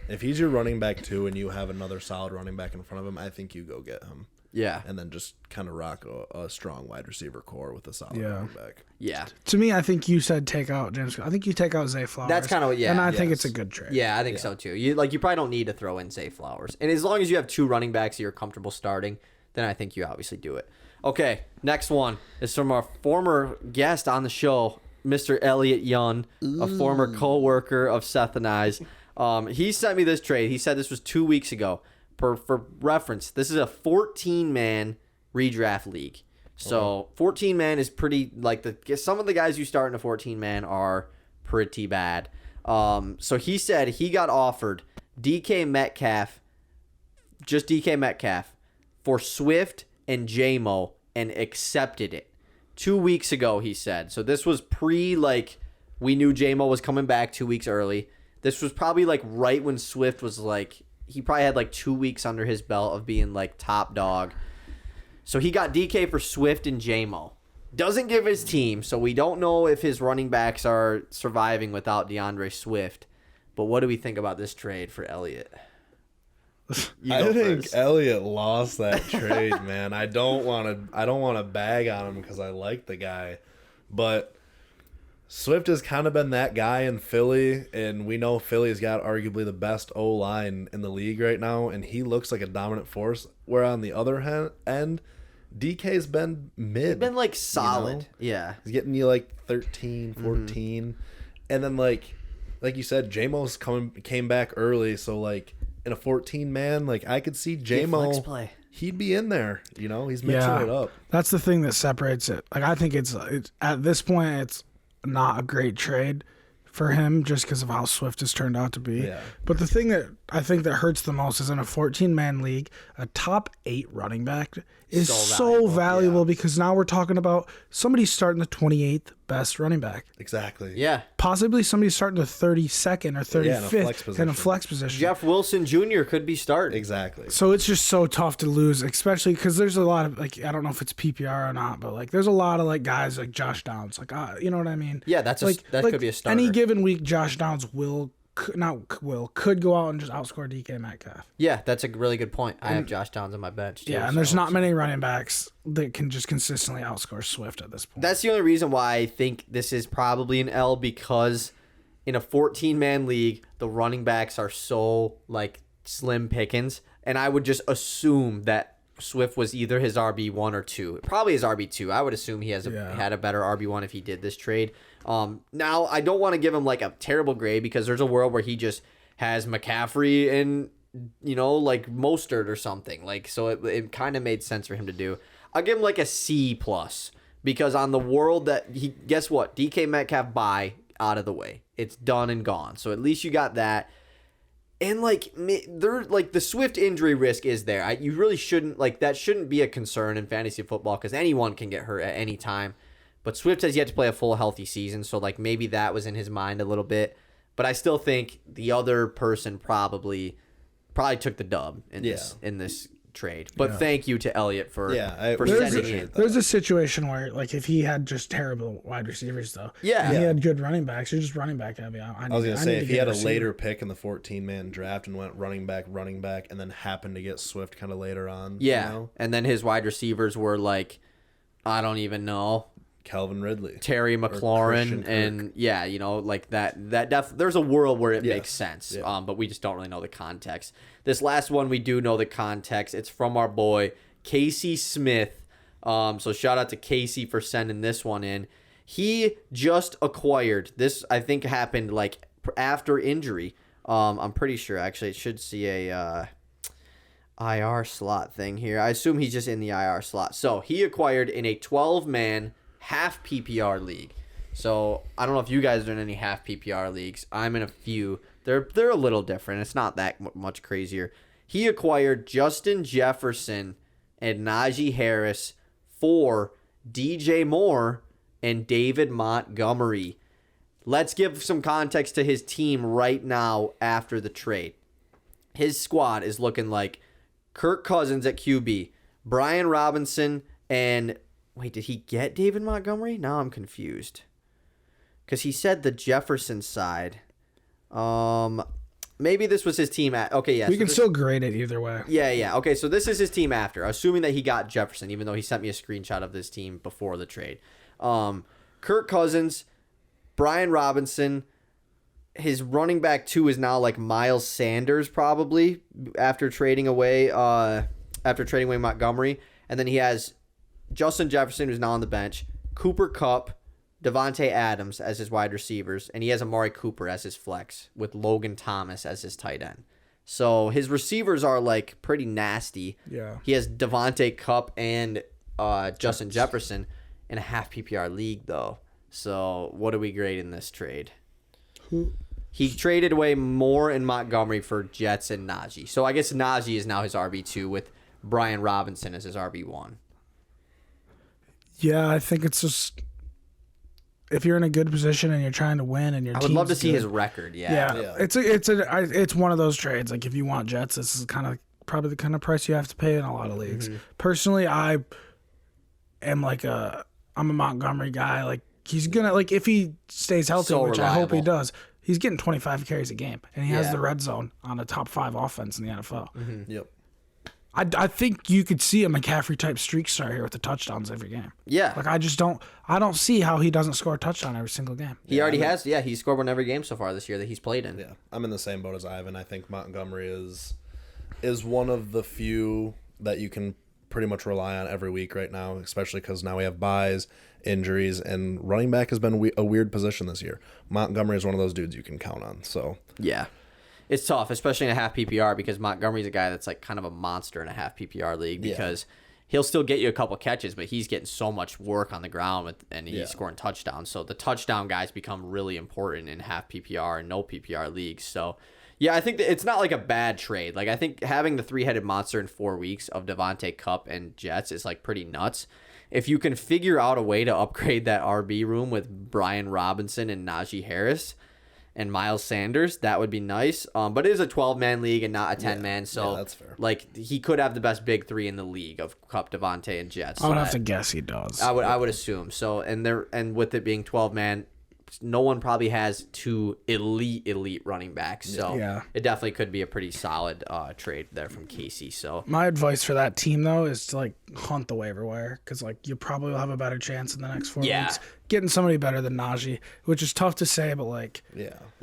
If he's your running back 2 and you have another solid running back in front of him, I think you go get him. Yeah. And then just kind of rock a strong wide receiver core with a solid running back. Yeah. To me, I think you said take out James Cook. I think you take out Zay Flowers. That's kind of And I think it's a good trade. Yeah, I think so too. You probably don't need to throw in Zay Flowers. And as long as you have 2 running backs that you're comfortable starting, then I think you obviously do it. Okay, next one is from our former guest on the show, Mr. Elliot Young, a former co-worker of Seth and I's. He sent me this trade. He said this was 2 weeks ago. For reference, this is a 14-man redraft league. So 14-man is pretty, some of the guys you start in a 14-man are pretty bad. So he said he got offered DK Metcalf, just DK Metcalf, for Swift and J-Mo and accepted it 2 weeks ago, he said. So this was we knew J-Mo was coming back 2 weeks early. This was probably right when Swift was he probably had 2 weeks under his belt of being top dog. So he got DK for Swift and J-Mo. Doesn't give his team, so we don't know if his running backs are surviving without DeAndre Swift. But what do we think about this trade for Elliott? I think Elliott lost that trade, man. I don't want to bag on him because I like the guy, but Swift has kind of been that guy in Philly, and we know Philly's got arguably the best O-line in the league right now, and he looks like a dominant force. Where on the other end, DK's been mid. He's been solid. Yeah. He's getting you 13, 14. And then like you said, J-Mo's came back early, so in a 14-man, I could see J-Mo. He'd be in there, he's mixing it up. That's the thing that separates it. I think it's at this point it's not a great trade for him just because of how Swift has turned out to be. Yeah. But the thing that I think that hurts the most is in a 14-man league, a top 8 running back is so valuable because now we're talking about somebody starting the 28th best running back. Exactly. Yeah. Possibly somebody starting the 32nd or 35th in a flex position. Jeff Wilson Jr. could be starting. Exactly. So it's just so tough to lose, especially because there's a lot of I don't know if it's PPR or not, but there's a lot of guys like Josh Downs, you know what I mean? Yeah, that could be a starter. Any given week, Josh Downs could go out and just outscore DK Metcalf. Yeah, that's a really good point. I have Josh Downs on my bench too. Yeah, and there's not many running backs that can just consistently outscore Swift at this point. That's the only reason why I think this is probably an L, because in a 14-man league, the running backs are so slim pickings, and I would just assume that Swift was either his RB1 or 2. Probably his RB2. I would assume he had a better RB1 if he did this trade. Now, I don't want to give him a terrible grade because there's a world where he just has McCaffrey and, Mostert or something. So it kind of made sense for him to do. I'll give him a C+ because on the world that guess what? DK Metcalf out of the way. It's done and gone. So at least you got that. And the Swift injury risk is there. You really shouldn't that shouldn't be a concern in fantasy football because anyone can get hurt at any time. But Swift has yet to play a full healthy season, so maybe that was in his mind a little bit. But I still think the other person probably took the dub in this trade. But thank you to Elliot for for there's sending it. There's a situation where, like, if he had just terrible wide receivers, though, Yeah. and he had good running backs, you're just running back heavy. I was gonna say if he had a later pick in the 14-man draft and went running back, and then happened to get Swift kind of later on. Yeah, you know? and then his wide receivers were like, I don't even know, Calvin Ridley, Terry McLaurin, and like that. There's a world where it makes sense, but we just don't really know the context. This last one we do know the context. It's from our boy Casey Smith. So shout out to Casey for sending this one in. He just acquired this. I think happened like after injury. I'm pretty sure actually it should see a IR slot thing here. I assume he's just in the IR slot. So he acquired in a 12-man half PPR league. So I don't know if you guys are in any half PPR leagues. I'm in a few. They're a little different. It's not that much crazier. He acquired Justin Jefferson and Najee Harris for DJ Moore and David Montgomery. Let's give some context to his team right now after the trade. His squad is looking like Kirk Cousins at QB, Brian Robinson, and wait, did he get David Montgomery? Now I'm confused. Because he said the Jefferson side. Maybe this was his team at. Okay, yeah. We can still grade it either way. Yeah. Okay, so this is his team after, assuming that he got Jefferson, even though he sent me a screenshot of this team before the trade. Kirk Cousins, Brian Robinson. His running back 2 is now like Miles Sanders, probably after trading away Montgomery, and then he has Justin Jefferson, who's now on the bench, Cooper Kupp, Devontae Adams as his wide receivers, and he has Amari Cooper as his flex with Logan Thomas as his tight end. So his receivers are like pretty nasty. Yeah. He has Devontae Kupp and Justin Jefferson in a half PPR league though. So what do we grade in this trade? He traded away Moore and Montgomery for Jets and Najee. So I guess Najee is now his RB2 with Brian Robinson as his RB1. Yeah, I think it's just if you're in a good position and you're trying to win and I would love to see his record. Yeah. It's one of those trades. Like if you want Jets, this is kind of probably the kind of price you have to pay in a lot of leagues. Mm-hmm. Personally, I am I'm a Montgomery guy. Like he's gonna if he stays healthy, So which I hope he reliable. does. He's getting 25 carries a game, and he has Yeah. the red zone on a top 5 offense in the NFL. Mm-hmm. Yep. I think you could see a McCaffrey type streak star here with the touchdowns every game. Yeah. Like I don't see how he doesn't score a touchdown every single game. He already has. Yeah, he's scored one every game so far this year that he's played in. Yeah, I'm in the same boat as Ivan. I think Montgomery is one of the few that you can pretty much rely on every week right now, especially because now we have buys, injuries, and running back has been a weird position this year. Montgomery is one of those dudes you can count on. So Yeah. It's tough, especially in a half PPR, because Montgomery's a guy that's like kind of a monster in a half PPR league because he'll still get you a couple catches, but he's getting so much work on the ground and he's scoring touchdowns. So the touchdown guys become really important in half PPR and no PPR leagues. So yeah, I think that it's not like a bad trade. Like I think having the 3-headed monster in 4 weeks of Devontae Kupp and Jets is like pretty nuts. If you can figure out a way to upgrade that RB room with Brian Robinson and Najee Harris and Miles Sanders, that would be nice. But it is a 12-man league and not a 10-man, so that's fair. like he could have the best big 3 in the league of Kupp, Devontae, and Jets. I would have to guess he does. I would assume so. And with it being 12-man, no one probably has 2 elite running backs. So Yeah. it definitely could be a pretty solid trade there from Casey. So My advice for that team though is to hunt the waiver wire because you probably will have a better chance in the next 4 weeks getting somebody better than Najee, which is tough to say, but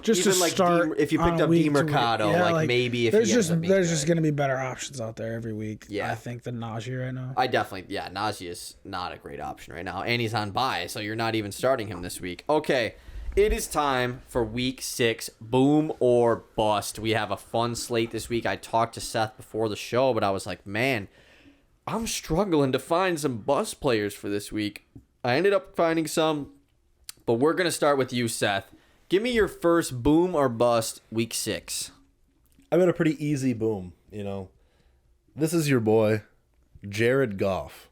just even to like start if you on picked a up week to week- DeMercado, maybe if there's he ends up being there's just good. going to be better options out there every week. Yeah. I think than Najee right now. I definitely, Najee is not a great option right now, and he's on bye, so you're not even starting him this week. Okay, it is time for Week 6, boom or bust. We have a fun slate this week. I talked to Seth before the show, but I was like, man, I'm struggling to find some bust players for this week. I ended up finding some, but we're going to start with you, Seth. Give me your first boom or bust Week 6. I've got a pretty easy boom. This is your boy, Jared Goff.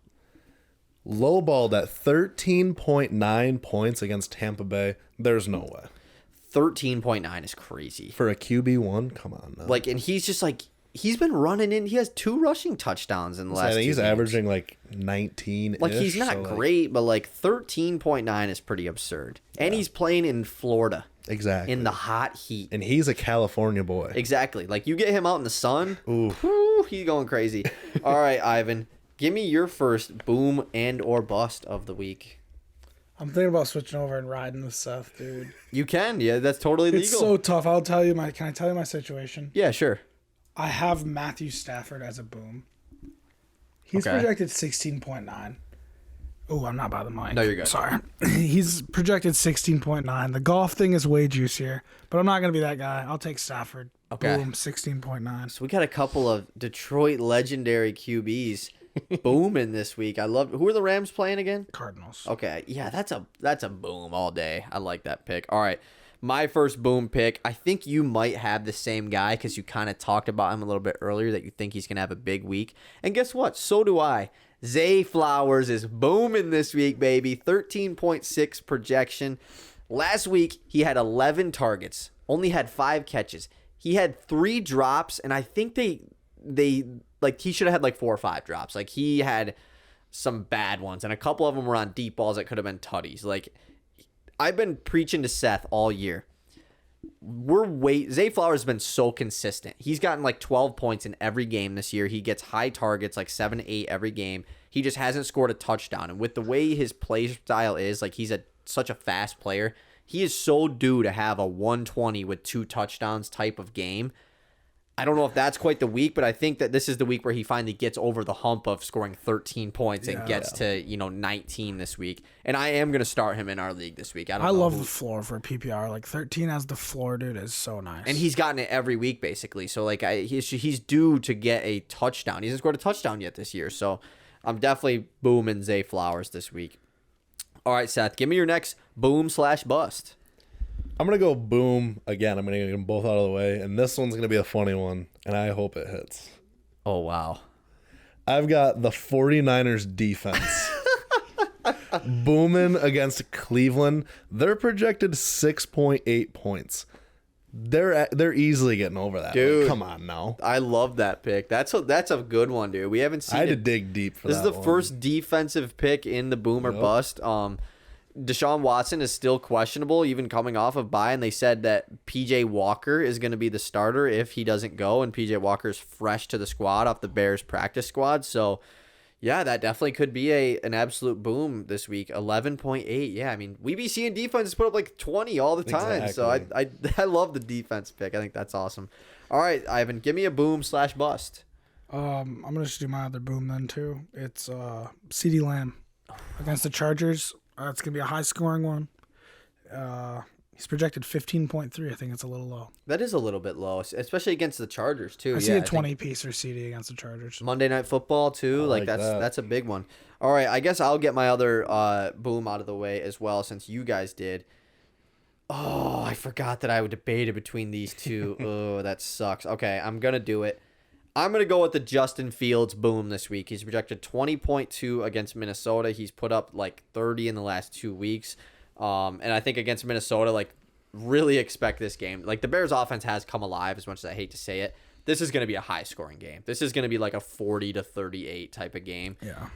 Lowballed at 13.9 points against Tampa Bay. There's no way. 13.9 is crazy. For a QB1, come on now. And he's just he's been running in. He has 2 rushing touchdowns in the last 2 he's games. averaging like 19. Like, he's not great, but like 13.9 is pretty absurd. And he's playing in Florida. Exactly. In the hot heat. And he's a California boy. Exactly. Like, you get him out in the sun, Ooh. whew, he's going crazy. All right, Ivan, give me your first boom and or bust of the week. I'm thinking about switching over and riding with Seth, dude. You can. Yeah, that's totally legal. It's so tough. Can I tell you my situation? Yeah, sure. I have Matthew Stafford as a boom. He's Okay. projected 16.9. Oh, I'm not by the mic. No, you're good. Sorry. He's projected 16.9. The golf thing is way juicier, but I'm not going to be that guy. I'll take Stafford. Okay. Boom, 16.9. So we got a couple of Detroit legendary QBs booming this week. I love. Who are the Rams playing again? Cardinals. Okay, yeah, that's a boom all day. I like that pick. All right, my first boom pick. I think you might have the same guy because you kind of talked about him a little bit earlier that you think he's gonna have a big week. And guess what? So do I. Zay Flowers is booming this week, baby. 13.6 projection. Last week he had 11 targets, only had 5 catches. He had 3 drops, and I think they like he should have had like 4 or 5 drops. Like, he had some bad ones, and a couple of them were on deep balls that could have been tutties. Like, I've been preaching to Seth all year. Zay Flowers has been so consistent. He's gotten like 12 points in every game this year. He gets high targets, like 7 to 8 every game. He just hasn't scored a touchdown. And with the way his play style is, like, he's such a fast player. He is so due to have a 120 with 2 touchdowns type of game. I don't know if that's quite the week, but I think that this is the week where he finally gets over the hump of scoring 13 points and gets to, 19 this week. And I am going to start him in our league this week. I love the floor for PPR. Like, 13 as the floor, dude, is so nice. And he's gotten it every week, basically. So, like, he's due to get a touchdown. He hasn't scored a touchdown yet this year. So, I'm definitely booming Zay Flowers this week. All right, Seth, give me your next boom/bust. I'm going to go boom again. I'm going to get them both out of the way. And this one's going to be a funny one, and I hope it hits. Oh, wow. I've got the 49ers defense booming against Cleveland. They're projected 6.8 points. They're easily getting over that. Dude, like, come on now. I love that pick. That's a good one, dude. We haven't seen I had it. to dig deep for This that is the one. first defensive pick in the boom or bust. Deshaun Watson is still questionable, even coming off of bye, and they said that PJ Walker is going to be the starter if he doesn't go, and PJ Walker's fresh to the squad off the Bears practice squad. So, yeah, that definitely could be an absolute boom this week. 11.8. Yeah, I mean, we be seeing defenses put up like 20 all the time. Exactly. So I love the defense pick. I think that's awesome. All right, Ivan, give me a boom/bust. I'm going to just do my other boom then, too. It's CeeDee Lamb against the Chargers. It's going to be a high-scoring one. He's projected 15.3. I think it's a little low. That is a little bit low, especially against the Chargers, too. I see a think 20-piece or CD against the Chargers. Monday Night Football, too. like That's a big one. All right, I guess I'll get my other boom out of the way as well, since you guys did. Oh, I forgot that I debated between these two. Oh, that sucks. Okay, I'm going to do it. I'm going to go with the Justin Fields boom this week. He's projected 20.2 against Minnesota. He's put up like 30 in the last 2 weeks. And I think against Minnesota, like, really expect this game. Like, the Bears offense has come alive, as much as I hate to say it. This is going to be a high-scoring game. This is going to be like a 40-38 type of game. Yeah.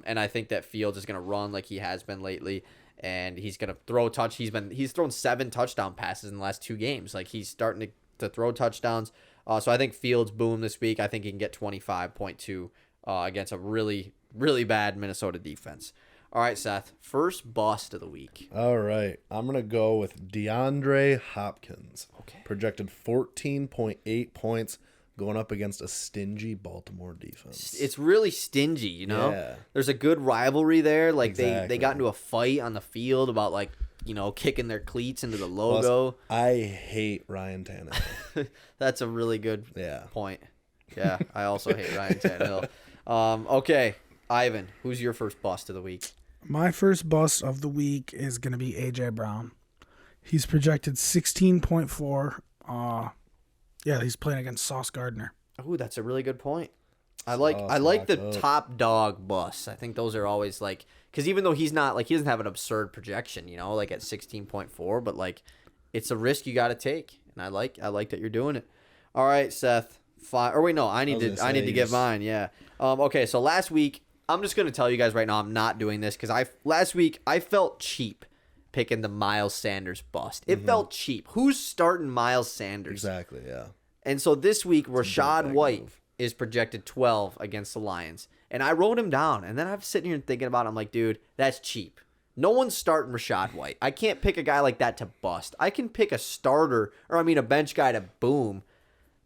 And I think that Fields is going to run like he has been lately, and he's going to throw He's thrown 7 touchdown passes in the last 2 games. Like, he's starting to throw touchdowns. So I think Fields boom this week. I think he can get 25.2 against a really, really bad Minnesota defense. All right, Seth, first bust of the week. All right. I'm going to go with DeAndre Hopkins. Okay. Projected 14.8 points going up against a stingy Baltimore defense. It's really stingy, you know? Yeah. There's a good rivalry there. Like, Exactly. they got into a fight on the field about, like, kicking their cleats into the logo. Plus, I hate Ryan Tannehill. That's a really good Yeah. point. Yeah, I also hate Ryan Tannehill. Okay, Ivan, who's your first bust of the week? My first bust of the week is going to be A.J. Brown. He's projected 16.4. Yeah, he's playing against Sauce Gardner. Oh, that's a really good point. I like the locked up. top dog busts. I think those are always like, because even though he's not like, he doesn't have an absurd projection, like at 16.4, but like it's a risk you got to take, and I like that you're doing it. All right, Seth, 5. Or wait, no, I need was to gonna say, give you just- mine. Yeah. Okay, so last week I'm just gonna tell you guys right now I'm not doing this because last week I felt cheap picking the Miles Sanders bust. It felt cheap. Who's starting Miles Sanders? Exactly, yeah. And so this week Rashad big White move. is projected 12 against the Lions, and I wrote him down, and then I'm sitting here and thinking about it. I'm like, dude, that's cheap. No one's starting Rashad White. I can't pick a guy like that to bust. I can pick a starter, or I mean a bench guy to boom.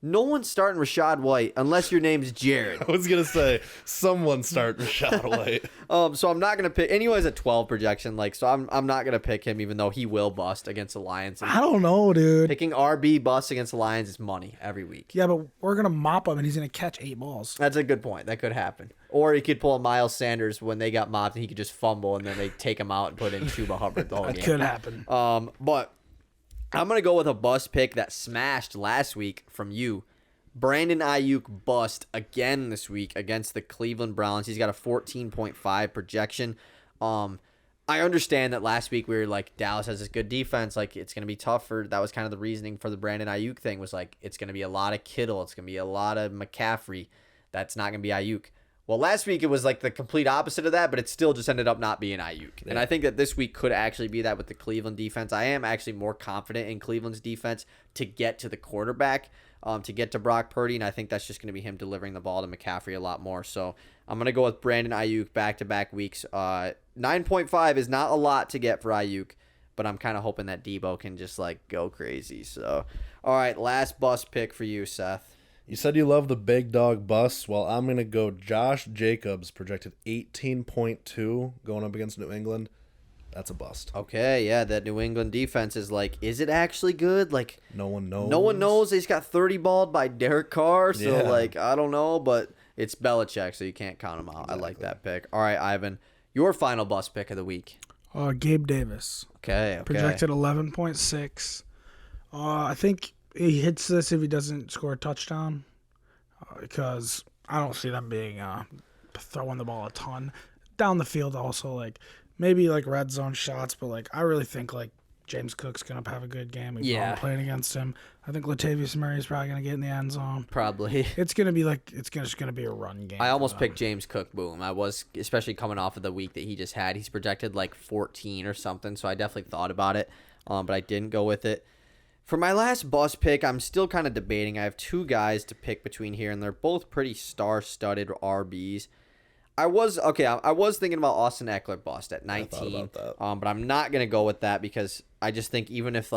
No one's starting Rashad White unless your name's Jared. I was gonna say someone start Rashad White. So I'm not gonna pick. And he has a 12 projection, so I'm not gonna pick him, even though he will bust against the Lions. And I don't know, dude. picking RB bust against the Lions is money every week. Yeah, but we're gonna mop him, and he's gonna catch 8 balls. That's a good point. That could happen. Or he could pull a Miles Sanders when they got mopped, and he could just fumble, and then they take him out and put in Chuba Hubbard the whole That game. could happen. But I'm going to go with a bust pick that smashed last week from you. Brandon Ayuk bust again this week against the Cleveland Browns. He's got a 14.5 projection. I understand that last week we were like, Dallas has this good defense. Like, it's going to be tougher. That was kind of the reasoning for the Brandon Ayuk thing, was like, it's going to be a lot of Kittle. It's going to be a lot of McCaffrey. That's not going to be Ayuk. Well, last week it was like the complete opposite of that, but it still just ended up not being Ayuk. Yeah. And I think that this week could actually be that with the Cleveland defense. I am actually more confident in Cleveland's defense to get to the quarterback, to get to Brock Purdy, and I think that's just going to be him delivering the ball to McCaffrey a lot more. So I'm going to go with Brandon Ayuk back-to-back weeks. 9.5 is not a lot to get for Ayuk, but I'm kind of hoping that Debo can just go crazy. So, all right, last bust pick for you, Seth. You said you love the big dog busts. Well, I'm going to go Josh Jacobs, projected 18.2, going up against New England. That's a bust. Okay, yeah, that New England defense is is it actually good? No one knows. No one knows. He's got 30 balled by Derek Carr, so Yeah. I don't know, but it's Belichick, so you can't count him out. Exactly. I like that pick. All right, Ivan, your final bust pick of the week. Gabe Davis. Okay. Projected 11.6. I think he hits this if he doesn't score a touchdown, because I don't see them being throwing the ball a ton down the field. Also, maybe red zone shots, but I really think James Cook's gonna have a good game. We've been playing against him. I think Latavius Murray is probably gonna get in the end zone. Probably. It's gonna be just gonna be a run game. I almost picked James Cook. Boom. I was, especially coming off of the week that he just had. He's projected 14 or something, so I definitely thought about it, but I didn't go with it. For my last bust pick, I'm still kind of debating. I have 2 guys to pick between here, and they're both pretty star-studded RBs. I was thinking about Austin Eckler bust at 19, I thought about that. but I'm not gonna go with that because I just think even if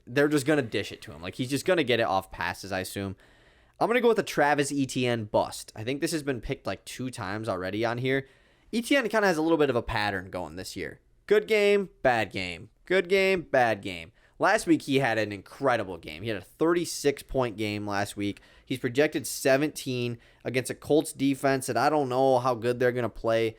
they're just gonna dish it to him, he's just gonna get it off passes, I assume. I'm gonna go with the Travis Etienne bust. I think this has been picked 2 times already on here. Etienne kind of has a little bit of a pattern going this year. Good game, bad game. Good game, bad game. Last week, he had an incredible game. He had a 36-point game last week. He's projected 17 against a Colts defense that I don't know how good they're going to play.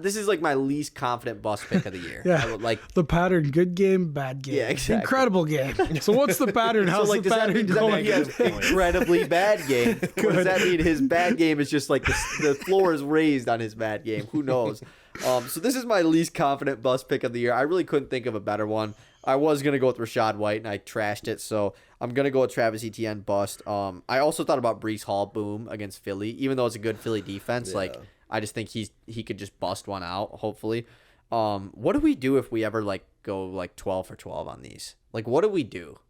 This is my least confident bust pick of the year. Yeah. The pattern: good game, bad game. Yeah, exactly. Incredible game. So what's the pattern? How's the pattern does that mean he has incredibly bad game? Or does that mean his bad game is just the floor is raised on his bad game? Who knows? So this is my least confident bust pick of the year. I really couldn't think of a better one. I was going to go with Rashad White, and I trashed it, so I'm going to go with Travis Etienne bust. I also thought about Breece Hall boom against Philly, even though it's a good Philly defense. Yeah. I just think he could just bust one out, hopefully. What do we do if we ever go 12 for 12 on these? What do we do?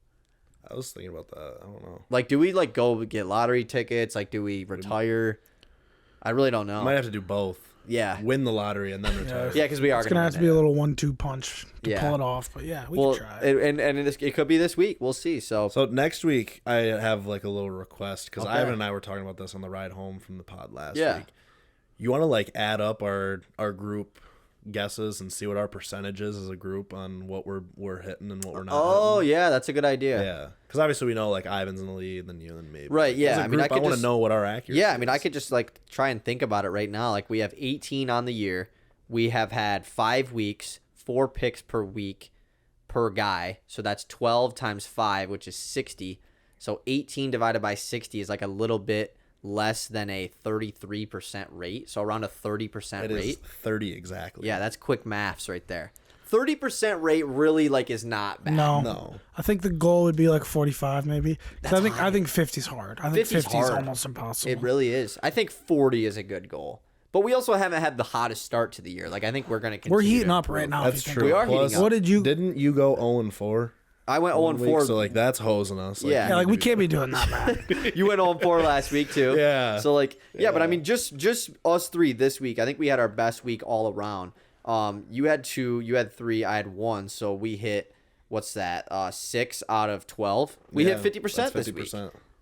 I was thinking about that. I don't know. Do we go get lottery tickets? Do we retire? I really don't know. Might have to do both. Yeah. Win the lottery and then retire. Yeah, because we are It's gonna have to be a little 1-2 punch to pull it off. But yeah, we can try. It could be this week. We'll see. So next week I have a little request because Ivan and I were talking about this on the ride home from the pod last week. You want to add up our group guesses and see what our percentage is as a group on what we're hitting and what we're not. Oh hitting. yeah, that's a good idea. Yeah, because obviously we know Ivan's in the lead, then you, and me. Right. Yeah. As a group, I want to know what our accuracy. Yeah. I mean, is. I could just try and think about it right now. We have 18 on the year. We have had 5 weeks, 4 picks per week per guy. So that's 12 times 5, which is 60. So 18 divided by 60 is a little bit less than a 33% rate. So around a 30% rate. It is 30 exactly. Yeah, that's quick maths right there. 30% rate really like is not bad. No. I think the goal would be like 45 maybe. 'Cause I think 50 is hard. I think 50 is 50 is hard. almost impossible. It really is. I think 40 is a good goal. But we also haven't had the hottest start to the year. Like I think we're going to continue. We're heating to up right improve. now. That's if you think true. We are about it. heating up. What did you? Didn't you go 0-4? I went 0-4. So, like, that's hosing us. Like, Yeah. Yeah, like we can't be doing that, man. You went 0-4 last week too. Yeah. So like, yeah, but I mean, just us three this week. I think we had our best week all around. You had 2, you had 3, I had 1. So we hit what's that? 6 out of 12. We hit 50% this week.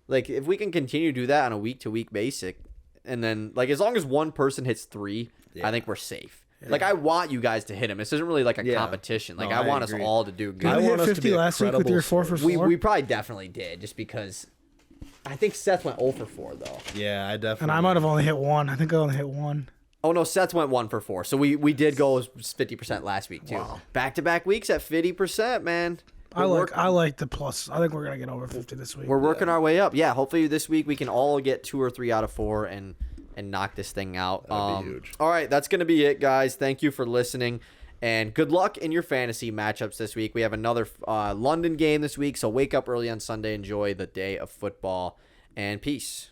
Like if we can continue to do that on a week to week basis, and then like as long as one person hits 3, I think we're safe. Like I want you guys to hit him. This isn't really like a competition. Like No, I I want us agree. all to do good. I Did you want hit us to 50 be a last week with your 4 for 4? We probably definitely did, just because I think Seth went 0 for 4 though. Yeah, I definitely. And I might have only hit 1. I think I only hit 1. Oh no, Seth went 1 for 4. So we did go 50% last week too. Back to back weeks at 50%, man. I like the plus. I think we're gonna get over 50 this week. We're working our way up. Yeah, hopefully this week we can all get 2 or 3 out of 4 and knock this thing out. That'd be huge. All right, that's gonna be it, guys. Thank you for listening. And good luck in your fantasy matchups this week. We have another London game this week, so wake up early on Sunday. Enjoy the day of football, and peace.